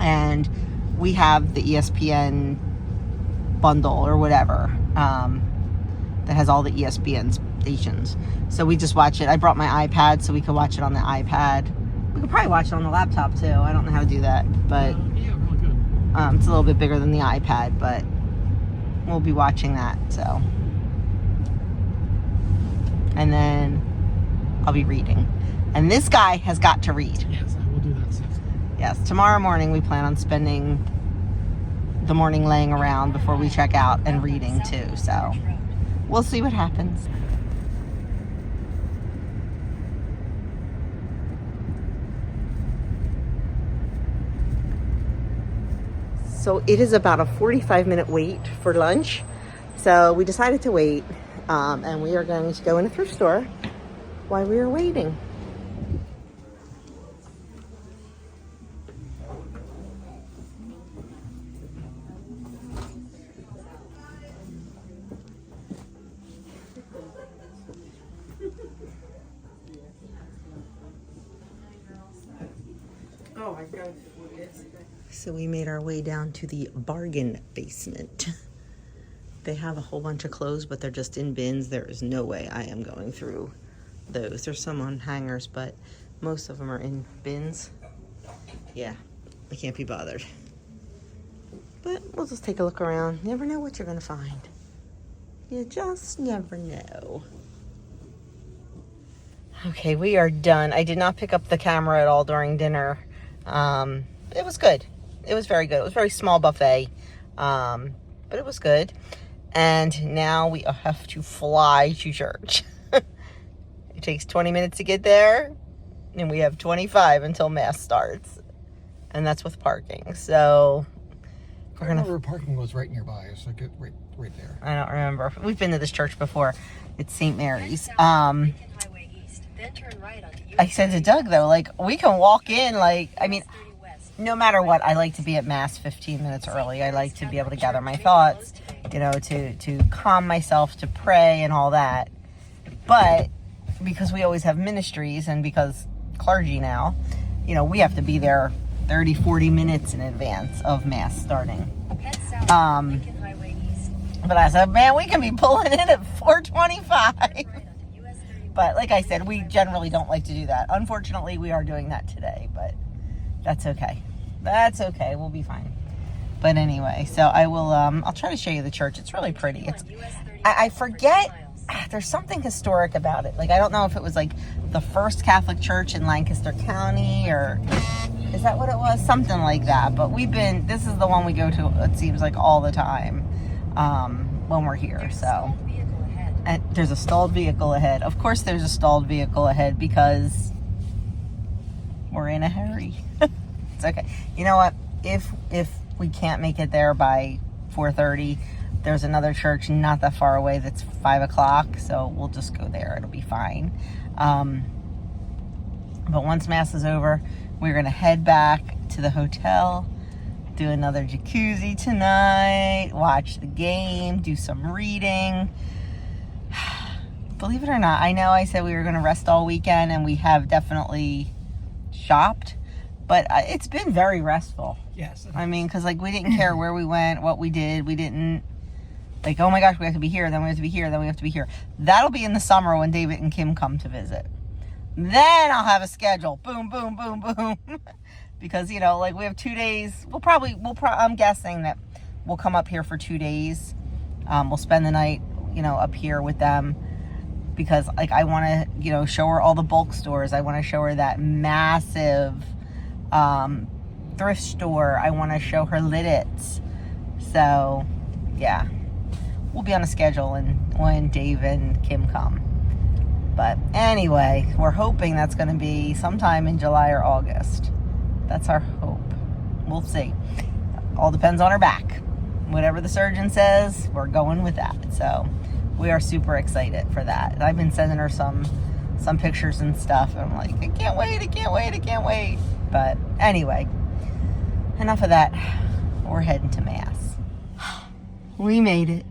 And we have the ESPN bundle or whatever that has all the ESPN stations. So we just watch it. I brought my iPad so we could watch it on the iPad. We could probably watch it on the laptop too. I don't know how to do that, but Yeah, really good. it's a little bit bigger than the iPad, but we'll be watching that. So, and then I'll be reading. And this guy has got to read. Yes, I will do that soon. Yes, tomorrow morning we plan on spending the morning laying around before we check out and reading too. So we'll see what happens. So it is about a 45-minute wait for lunch. So we decided to wait, and we are going to go in a thrift store while we are waiting. Oh my God. So we made our way down to the bargain basement. They have a whole bunch of clothes, but they're just in bins. There is no way I am going through those. There's some on hangers, but most of them are in bins. Yeah, I can't be bothered. But we'll just take a look around. You never know what you're gonna find. You just never know. Okay, we are done. I did not pick up the camera at all during dinner. It was good. It was very good. It was a very small buffet, but it was good. And now we have to fly to church. It takes 20 minutes to get there, and we have 25 until Mass starts. And that's with parking. So I remember parking was right nearby. It's like right there. I don't remember. We've been to this church before. It's St. Mary's. Highway East, then turn right onto I said to Doug, though, like, we can walk in, like, I mean, no matter what, I like to be at Mass 15 minutes early. I like to be able to gather my thoughts, you know, to calm myself, to pray and all that. But because we always have ministries and because clergy now, you know, we have to be there 30, 40 minutes in advance of Mass starting. Head south, Lincoln Highway East. But I said, man, we can be pulling in at 4:25. Right onto US 31. But like I said, we generally don't like to do that. Unfortunately, we are doing that today, but that's okay. That's okay. We'll be fine. But anyway, so I will, I'll try to show you the church. It's really pretty. It's, I forget, there's something historic about it. Like, I don't know if it was like the first Catholic church in Lancaster County, or is that what it was? Something like that. But this is the one we go to, it seems like, all the time when we're here. So, and there's a stalled vehicle ahead. Of course there's a stalled vehicle ahead because we're in a hurry. It's okay. You know what? If we can't make it there by 4:30, there's another church not that far away that's 5 o'clock, so we'll just go there. It'll be fine. But once Mass is over, we're going to head back to the hotel, do another jacuzzi tonight, watch the game, do some reading. Believe it or not, I know I said we were going to rest all weekend, and we have definitely shopped, but it's been very restful. Yes. I mean, because, like, we didn't care where we went, what we did. We didn't, like, oh my gosh, we have to be here, then we have to be here, then we have to be here. That'll be in the summer when David and Kim come to visit. Then I'll have a schedule. Boom, boom, boom, boom. Because, you know, like, we have 2 days. I'm guessing that we'll come up here for 2 days. We'll spend the night, you know, up here with them. Because, like, I want to, you know, show her all the bulk stores. I want to show her that massive thrift store. I want to show her Lidditz. So, yeah. We'll be on a schedule when Dave and Kim come. But anyway, we're hoping that's going to be sometime in July or August. That's our hope. We'll see. All depends on her back. Whatever the surgeon says, we're going with that. So we are super excited for that. I've been sending her some pictures and stuff. And I'm like, I can't wait. But anyway, enough of that. We're heading to Mass. We made it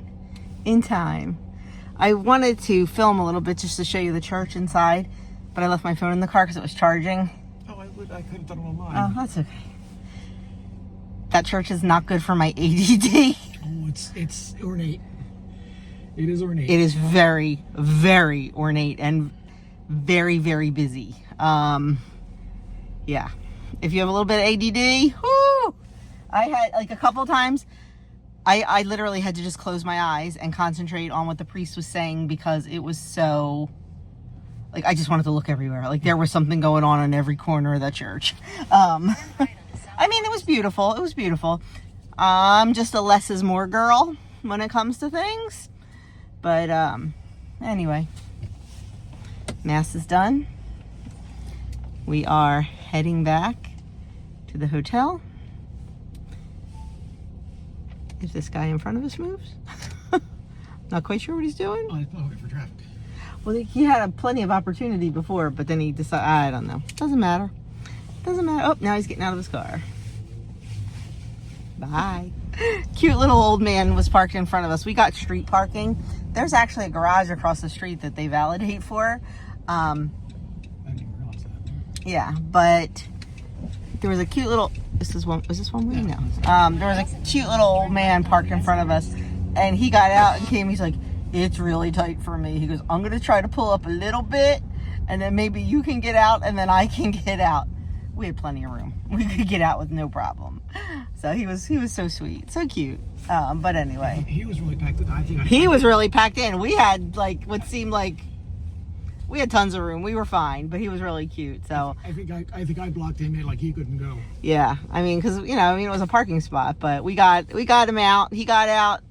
in time. I wanted to film a little bit just to show you the church inside, but I left my phone in the car because it was charging. Oh, I could have done it online. Oh, that's okay. That church is not good for my ADD. Oh, it's ornate. It is ornate. It is very, very ornate and very, very busy. Yeah. If you have a little bit of ADD, whoo! I had, like, a couple times, I literally had to just close my eyes and concentrate on what the priest was saying because it was so, like, I just wanted to look everywhere. Like, there was something going on in every corner of that church. I mean, it was beautiful. I'm just a less is more girl when it comes to things. But anyway, Mass is done. We are heading back to the hotel. If this guy in front of us moves. Not quite sure what he's doing. Oh, he's probably for traffic. Well, he had plenty of opportunity before, but then he decided, I don't know. Doesn't matter. Doesn't matter. Oh, now he's getting out of his car. Bye. Cute little old man was parked in front of us. We got street parking. There's actually a garage across the street that they validate for. I didn't even realize that. Yeah, but there was a cute little, was this one way? No. There was a cute little old man parked in front of us, and he got out and came, he's like, it's really tight for me. He goes, I'm going to try to pull up a little bit, and then maybe you can get out, and then I can get out. We had plenty of room. We could get out with no problem. So he was so sweet, so cute. But anyway. He was really packed in. He was really packed in. We had like what seemed like we had tons of room. We were fine, but he was really cute. So I think I blocked him in, like he couldn't go. yeah, I mean, because it was a parking spot, but we got him out. He got out.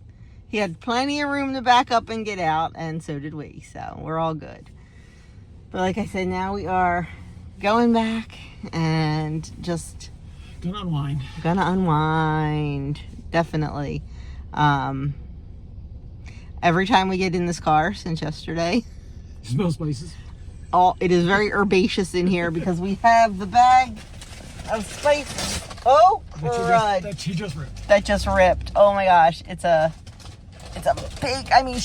He had plenty of room to back up and get out, and so did we. So we're all good. But like I said, now we are going back and just Gonna unwind. Definitely. Every time we get in this car since yesterday, smells spices. It is very herbaceous in here because we have the bag of spices. Oh, crud. That just ripped. Oh my gosh, it's a big. I mean,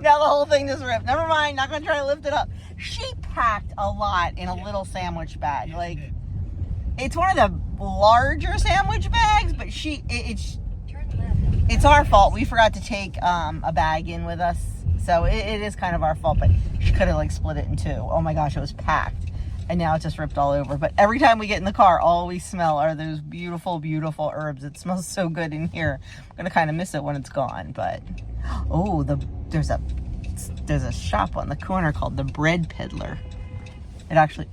now the whole thing just ripped. Never mind. Not gonna try to lift it up. She packed a lot in a little sandwich bag. Like, it's one of the larger sandwich bags, but it's our fault. We forgot to take a bag in with us, so it is kind of our fault. But she could have like split it in two. Oh my gosh, it was packed, and now it just ripped all over. But every time we get in the car, all we smell are those beautiful, beautiful herbs. It smells so good in here. I'm gonna kind of miss it when it's gone. But oh, there's a shop on the corner called the Bread Peddler. It actually.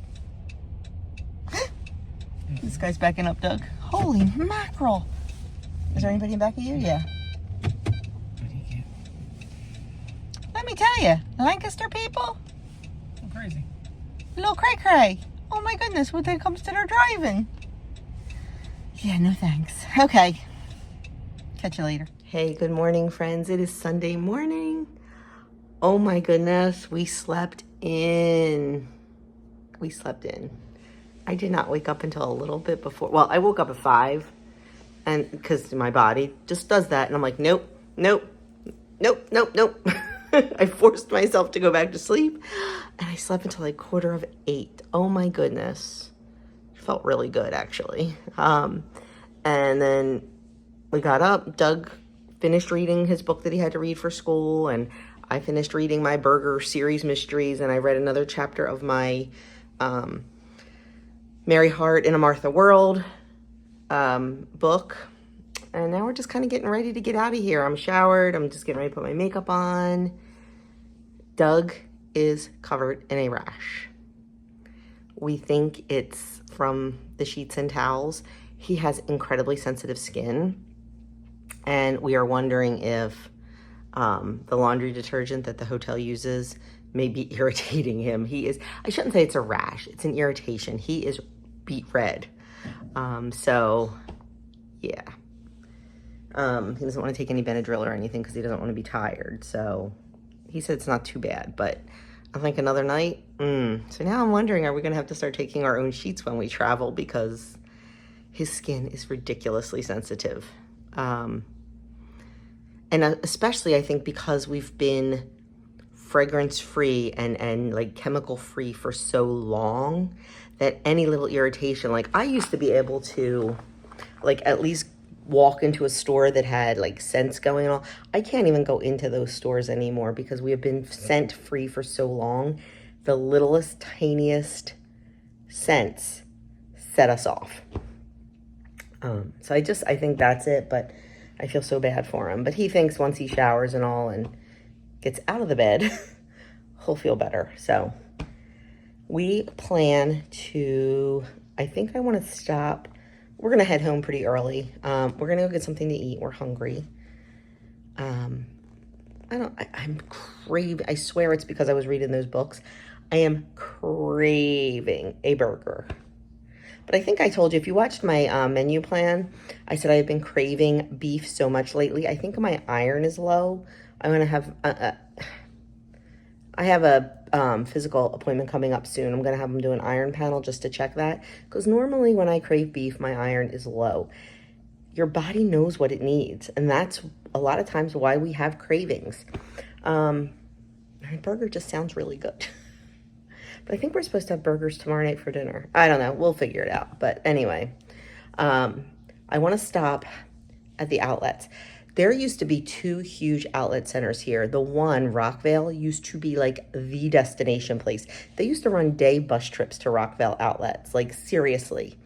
This guy's backing up, Doug. Holy mackerel! Is there anybody in back of you? Yeah. Let me tell you, Lancaster people. So crazy. A little cray cray. Oh my goodness, when it comes to their driving. Yeah, no thanks. Okay. Catch you later. Hey, good morning, friends. It is Sunday morning. Oh my goodness, we slept in. I did not wake up until a little bit before. Well, I woke up at 5, and because my body just does that, and I'm like, nope. I forced myself to go back to sleep, and I slept until like 7:45. Oh my goodness, felt really good actually. And then we got up. Doug finished reading his book that he had to read for school, and I finished reading my Burger series mysteries, and I read another chapter of my Mary Hart in a Martha World book. And now we're just kind of getting ready to get out of here. I'm showered. I'm just getting ready to put my makeup on. Doug is covered in a rash. We think it's from the sheets and towels. He has incredibly sensitive skin. And we are wondering if the laundry detergent that the hotel uses may be irritating him. I shouldn't say it's a rash. It's an irritation. He is beet red. So, yeah. He doesn't want to take any Benadryl or anything because he doesn't want to be tired. So, he said it's not too bad. But I think another night. So now I'm wondering, are we going to have to start taking our own sheets when we travel? Because his skin is ridiculously sensitive. And especially, I think, because we've been fragrance-free and like chemical-free for so long that any little irritation, like I used to be able to like at least walk into a store that had like scents going on. I can't even go into those stores anymore because we have been scent-free for so long. The littlest, tiniest scents set us off. So I think that's it, but I feel so bad for him. But he thinks once he showers and all and gets out of the bed, he'll feel better. So we plan to, I think I want to stop we're gonna head home pretty early. We're gonna go get something to eat. We're hungry. I'm craving, I swear it's because I was reading those books. I am craving a burger. But I think I told you, if you watched my menu plan, I said I've been craving beef so much lately. I think my iron is low. I'm gonna have, I have a physical appointment coming up soon. I'm gonna have them do an iron panel just to check that. Because normally when I crave beef, my iron is low. Your body knows what it needs. And that's a lot of times why we have cravings. My burger just sounds really good. But I think we're supposed to have burgers tomorrow night for dinner. I don't know. We'll figure it out. But anyway, I want to stop at the outlets. There used to be 2 huge outlet centers here. The one, Rockville, used to be like the destination place. They used to run day bus trips to Rockville outlets. Like, seriously.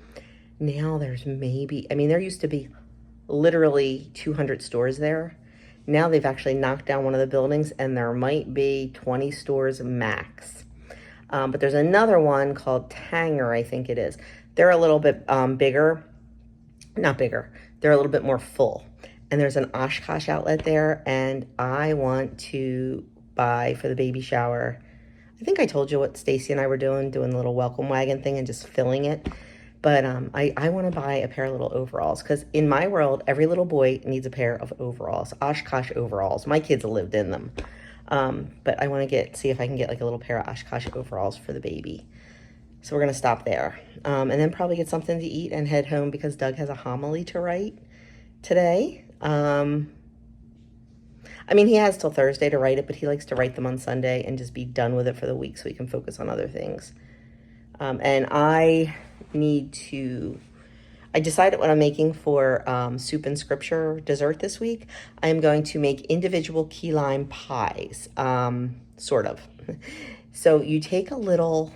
Now there's maybe, I mean, there used to be literally 200 stores there. Now they've actually knocked down one of the buildings and there might be 20 stores max. But there's another one called Tanger, I think it is. They're a little bit bigger. Not bigger. They're a little bit more full. And there's an Oshkosh outlet there. And I want to buy for the baby shower. I think I told you what Stacy and I were doing the little welcome wagon thing and just filling it. But I want to buy a pair of little overalls. Because in my world, every little boy needs a pair of overalls. Oshkosh overalls. My kids lived in them. But I want to see if I can get like a little pair of Oshkosh overalls for the baby. So we're going to stop there. And then probably get something to eat and head home because Doug has a homily to write today. I mean, he has till Thursday to write it, but he likes to write them on Sunday and just be done with it for the week so he can focus on other things. And I decided what I'm making for soup and scripture dessert this week. I am going to make individual key lime pies, sort of. So you take a little,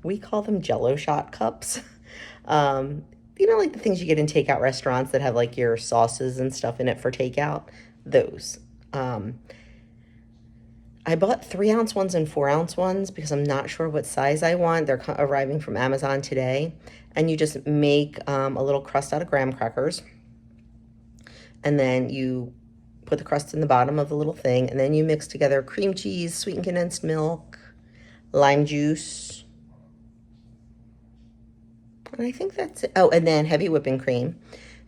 we call them Jell-O shot cups. You know, like the things you get in takeout restaurants that have like your sauces and stuff in it for takeout? Those. I bought 3-ounce ones and 4-ounce ones because I'm not sure what size I want. They're arriving from Amazon today. And you just make a little crust out of graham crackers. And then you put the crust in the bottom of the little thing. And then you mix together cream cheese, sweetened condensed milk, lime juice. And I think that's it. Oh, and then heavy whipping cream.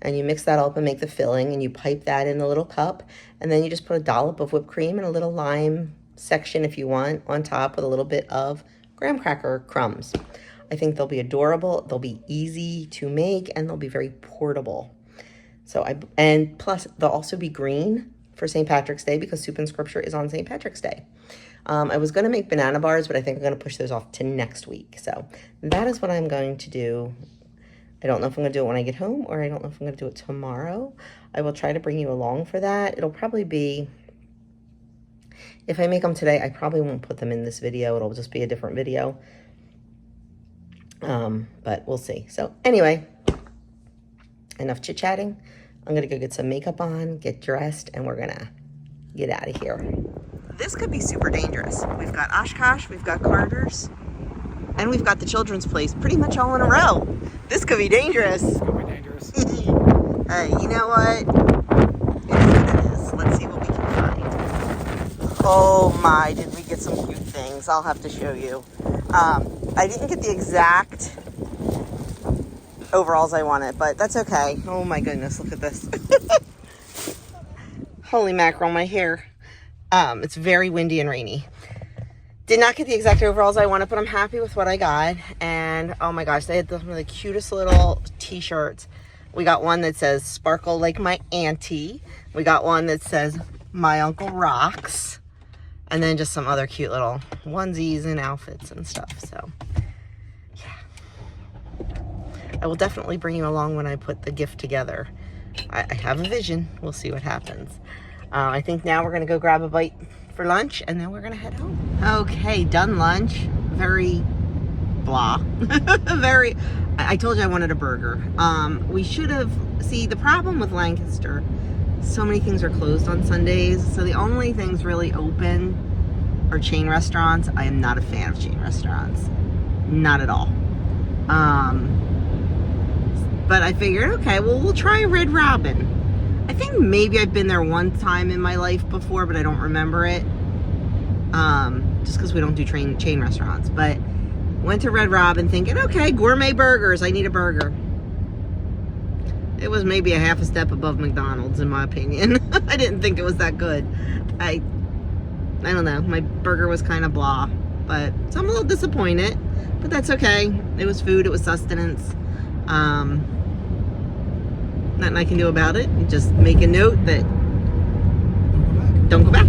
And you mix that up and make the filling. And you pipe that in the little cup. And then you just put a dollop of whipped cream and a little lime section, if you want, on top with a little bit of graham cracker crumbs. I think they'll be adorable. They'll be easy to make and they'll be very portable. So and plus they'll also be green for St. Patrick's Day because soup and scripture is on St. Patrick's Day. I was going to make banana bars, but I think I'm going to push those off to next week. So that is what I'm going to do. I don't know if I'm going to do it when I get home or I don't know if I'm going to do it tomorrow. I will try to bring you along for that. It'll probably be, if I make them today, I probably won't put them in this video. It'll just be a different video. But we'll see. So anyway, enough chit-chatting. I'm going to go get some makeup on, get dressed, and we're going to get out of here. This could be super dangerous. We've got Oshkosh, we've got Carter's, and we've got the children's place pretty much all in a row. This could be dangerous. It's gonna be dangerous. Hey, you know what? It is what it is. Let's see what we can find. Oh my, did we get some cute things. I'll have to show you. I didn't get the exact overalls I wanted, but that's okay. Oh my goodness, look at this. Holy mackerel, my hair. It's very windy and rainy. Did not get the exact overalls I wanted, but I'm happy with what I got. And oh my gosh, they had some of the cutest little t-shirts. We got one that says "Sparkle Like My Auntie." We got one that says "My Uncle Rocks." And then just some other cute little onesies and outfits and stuff. So, yeah. I will definitely bring you along when I put the gift together. I have a vision. We'll see what happens. I think now we're going to go grab a bite for lunch, and then we're going to head home. Okay, done lunch. Very blah. I told you I wanted a burger. We should have, see, the problem with Lancaster, so many things are closed on Sundays, so the only things really open are chain restaurants. I am not a fan of chain restaurants. Not at all. But I figured, okay, well, we'll try Red Robin. I think maybe I've been there one time in my life before, but I don't remember it. Just because we don't do chain restaurants. But went to Red Robin thinking, okay, gourmet burgers. I need a burger. It was maybe a half a step above McDonald's, in my opinion. I didn't think it was that good. I don't know. My burger was kind of blah. But, so I'm a little disappointed. But that's okay. It was food. It was sustenance. Nothing I can do about it. Just make a note that don't go back.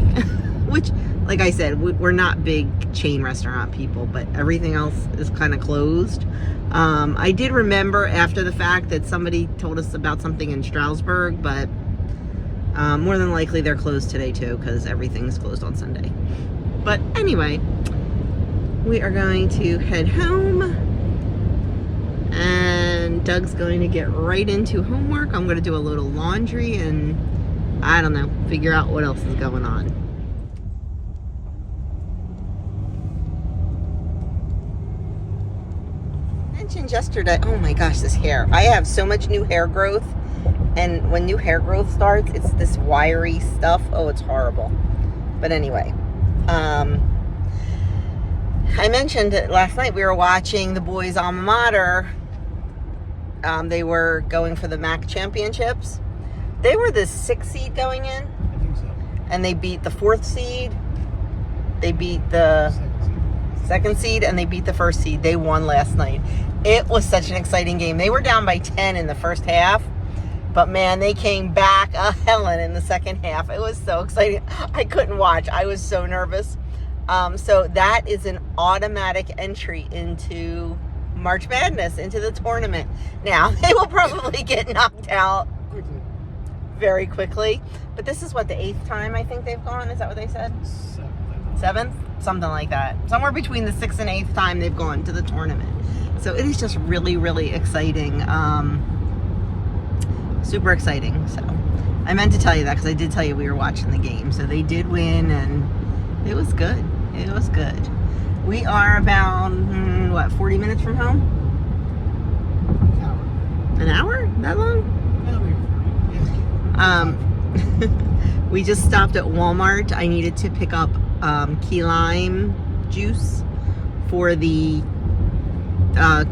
Which, like I said, we're not big chain restaurant people, but everything else is kind of closed. I did remember after the fact that somebody told us about something in Stroudsburg, but more than likely they're closed today too, because everything's closed on Sunday. But anyway, we are going to head home, and Doug's going to get right into homework. I'm going to do a load of laundry and, I don't know, figure out what else is going on. Yesterday, oh my gosh, this hair. I have so much new hair growth, and when new hair growth starts, it's this wiry stuff. Oh, it's horrible. But anyway, I mentioned that last night we were watching the boys' alma mater. They were going for the MAC championships. They were the 6th seed going in, I think so. and they beat the 4th seed. They beat the 2nd seed, and they beat the 1st seed. They won last night. It was such an exciting game. They were down by 10 in the first half, but man, they came back a Helen in the second half. It was so exciting. I couldn't watch. I was so nervous. So that is an automatic entry into March Madness, into the tournament. Now, they will probably get knocked out very quickly, but this is what, the 8th time I think they've gone? Is that what they said? 7th? Something like that. Somewhere between the 6th and 8th time they've gone to the tournament. So it is just really, really exciting. Super exciting. So I meant to tell you that because I did tell you we were watching the game. So they did win, and it was good. It was good. We are about, 40 minutes from home? An hour? That long? We just stopped at Walmart. I needed to pick up key lime juice for the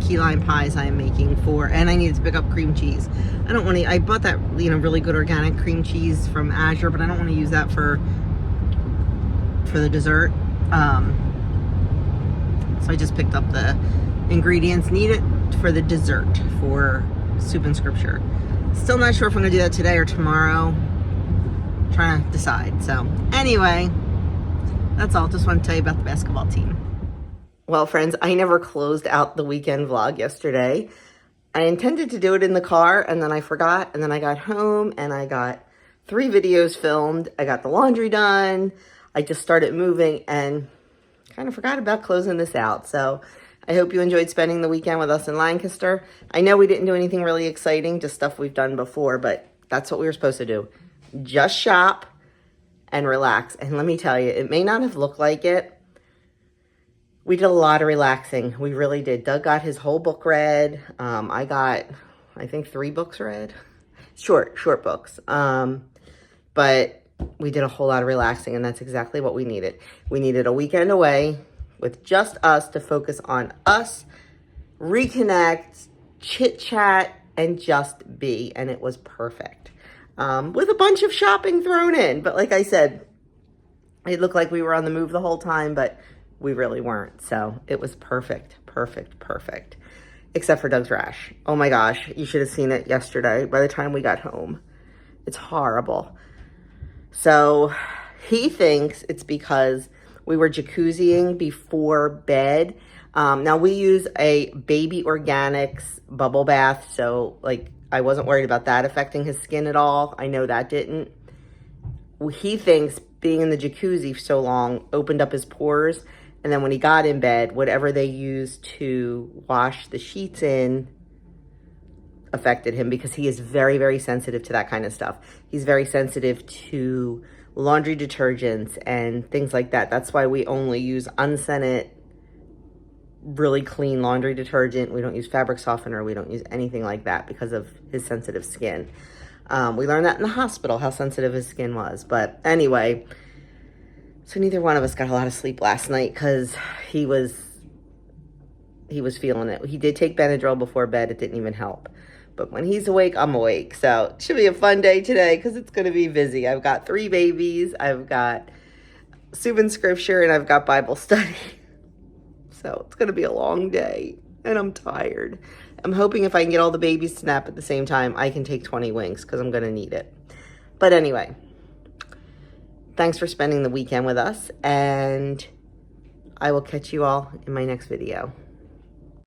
key lime pies I'm making for, and I needed to pick up cream cheese. I don't want to, I bought that, really good organic cream cheese from Azure, but I don't want to use that for the dessert. So I just picked up the ingredients needed for the dessert for Soup and Scripture. Still not sure if I'm going to do that today or tomorrow. Trying to decide. So anyway, that's all. Just want to tell you about the basketball team. Well, friends, I never closed out the weekend vlog yesterday. I intended to do it in the car, and then I forgot, and then I got home, and I got 3 videos filmed. I got the laundry done. I just started moving, and kind of forgot about closing this out. So I hope you enjoyed spending the weekend with us in Lancaster. I know we didn't do anything really exciting, just stuff we've done before, but that's what we were supposed to do. Just shop and relax. And let me tell you, it may not have looked like it. We did a lot of relaxing. We really did. Doug got his whole book read. I got, I think, 3 books read. Short books. But we did a whole lot of relaxing, and that's exactly what we needed. We needed a weekend away with just us to focus on us, reconnect, chit-chat, and just be. And it was perfect. With a bunch of shopping thrown in. But like I said, it looked like we were on the move the whole time, but we really weren't. So it was perfect. Except for Doug's rash. Oh my gosh, you should have seen it yesterday by the time we got home. It's horrible. So he thinks it's because we were jacuzziing before bed. Now we use a Baby Organics bubble bath, so like I wasn't worried about that affecting his skin at all. I know that didn't. He thinks being in the jacuzzi for so long opened up his pores, and then when he got in bed, whatever they used to wash the sheets in affected him, because he is very, very sensitive to that kind of stuff. He's very sensitive to laundry detergents and things like that. That's why we only use unscented really clean laundry detergent. We don't use fabric softener. We don't use anything like that because of his sensitive skin. We learned that in the hospital, how sensitive his skin was. But anyway, so neither one of us got a lot of sleep last night because he was feeling it. He did take Benadryl before bed. It didn't even help. But when he's awake, I'm awake. So it should be a fun day today because it's going to be busy. I've got 3 babies. I've got Suburban scripture and I've got Bible study. So it's going to be a long day and I'm tired. I'm hoping if I can get all the babies to nap at the same time, I can take 20 winks because I'm going to need it. But anyway, thanks for spending the weekend with us, and I will catch you all in my next video.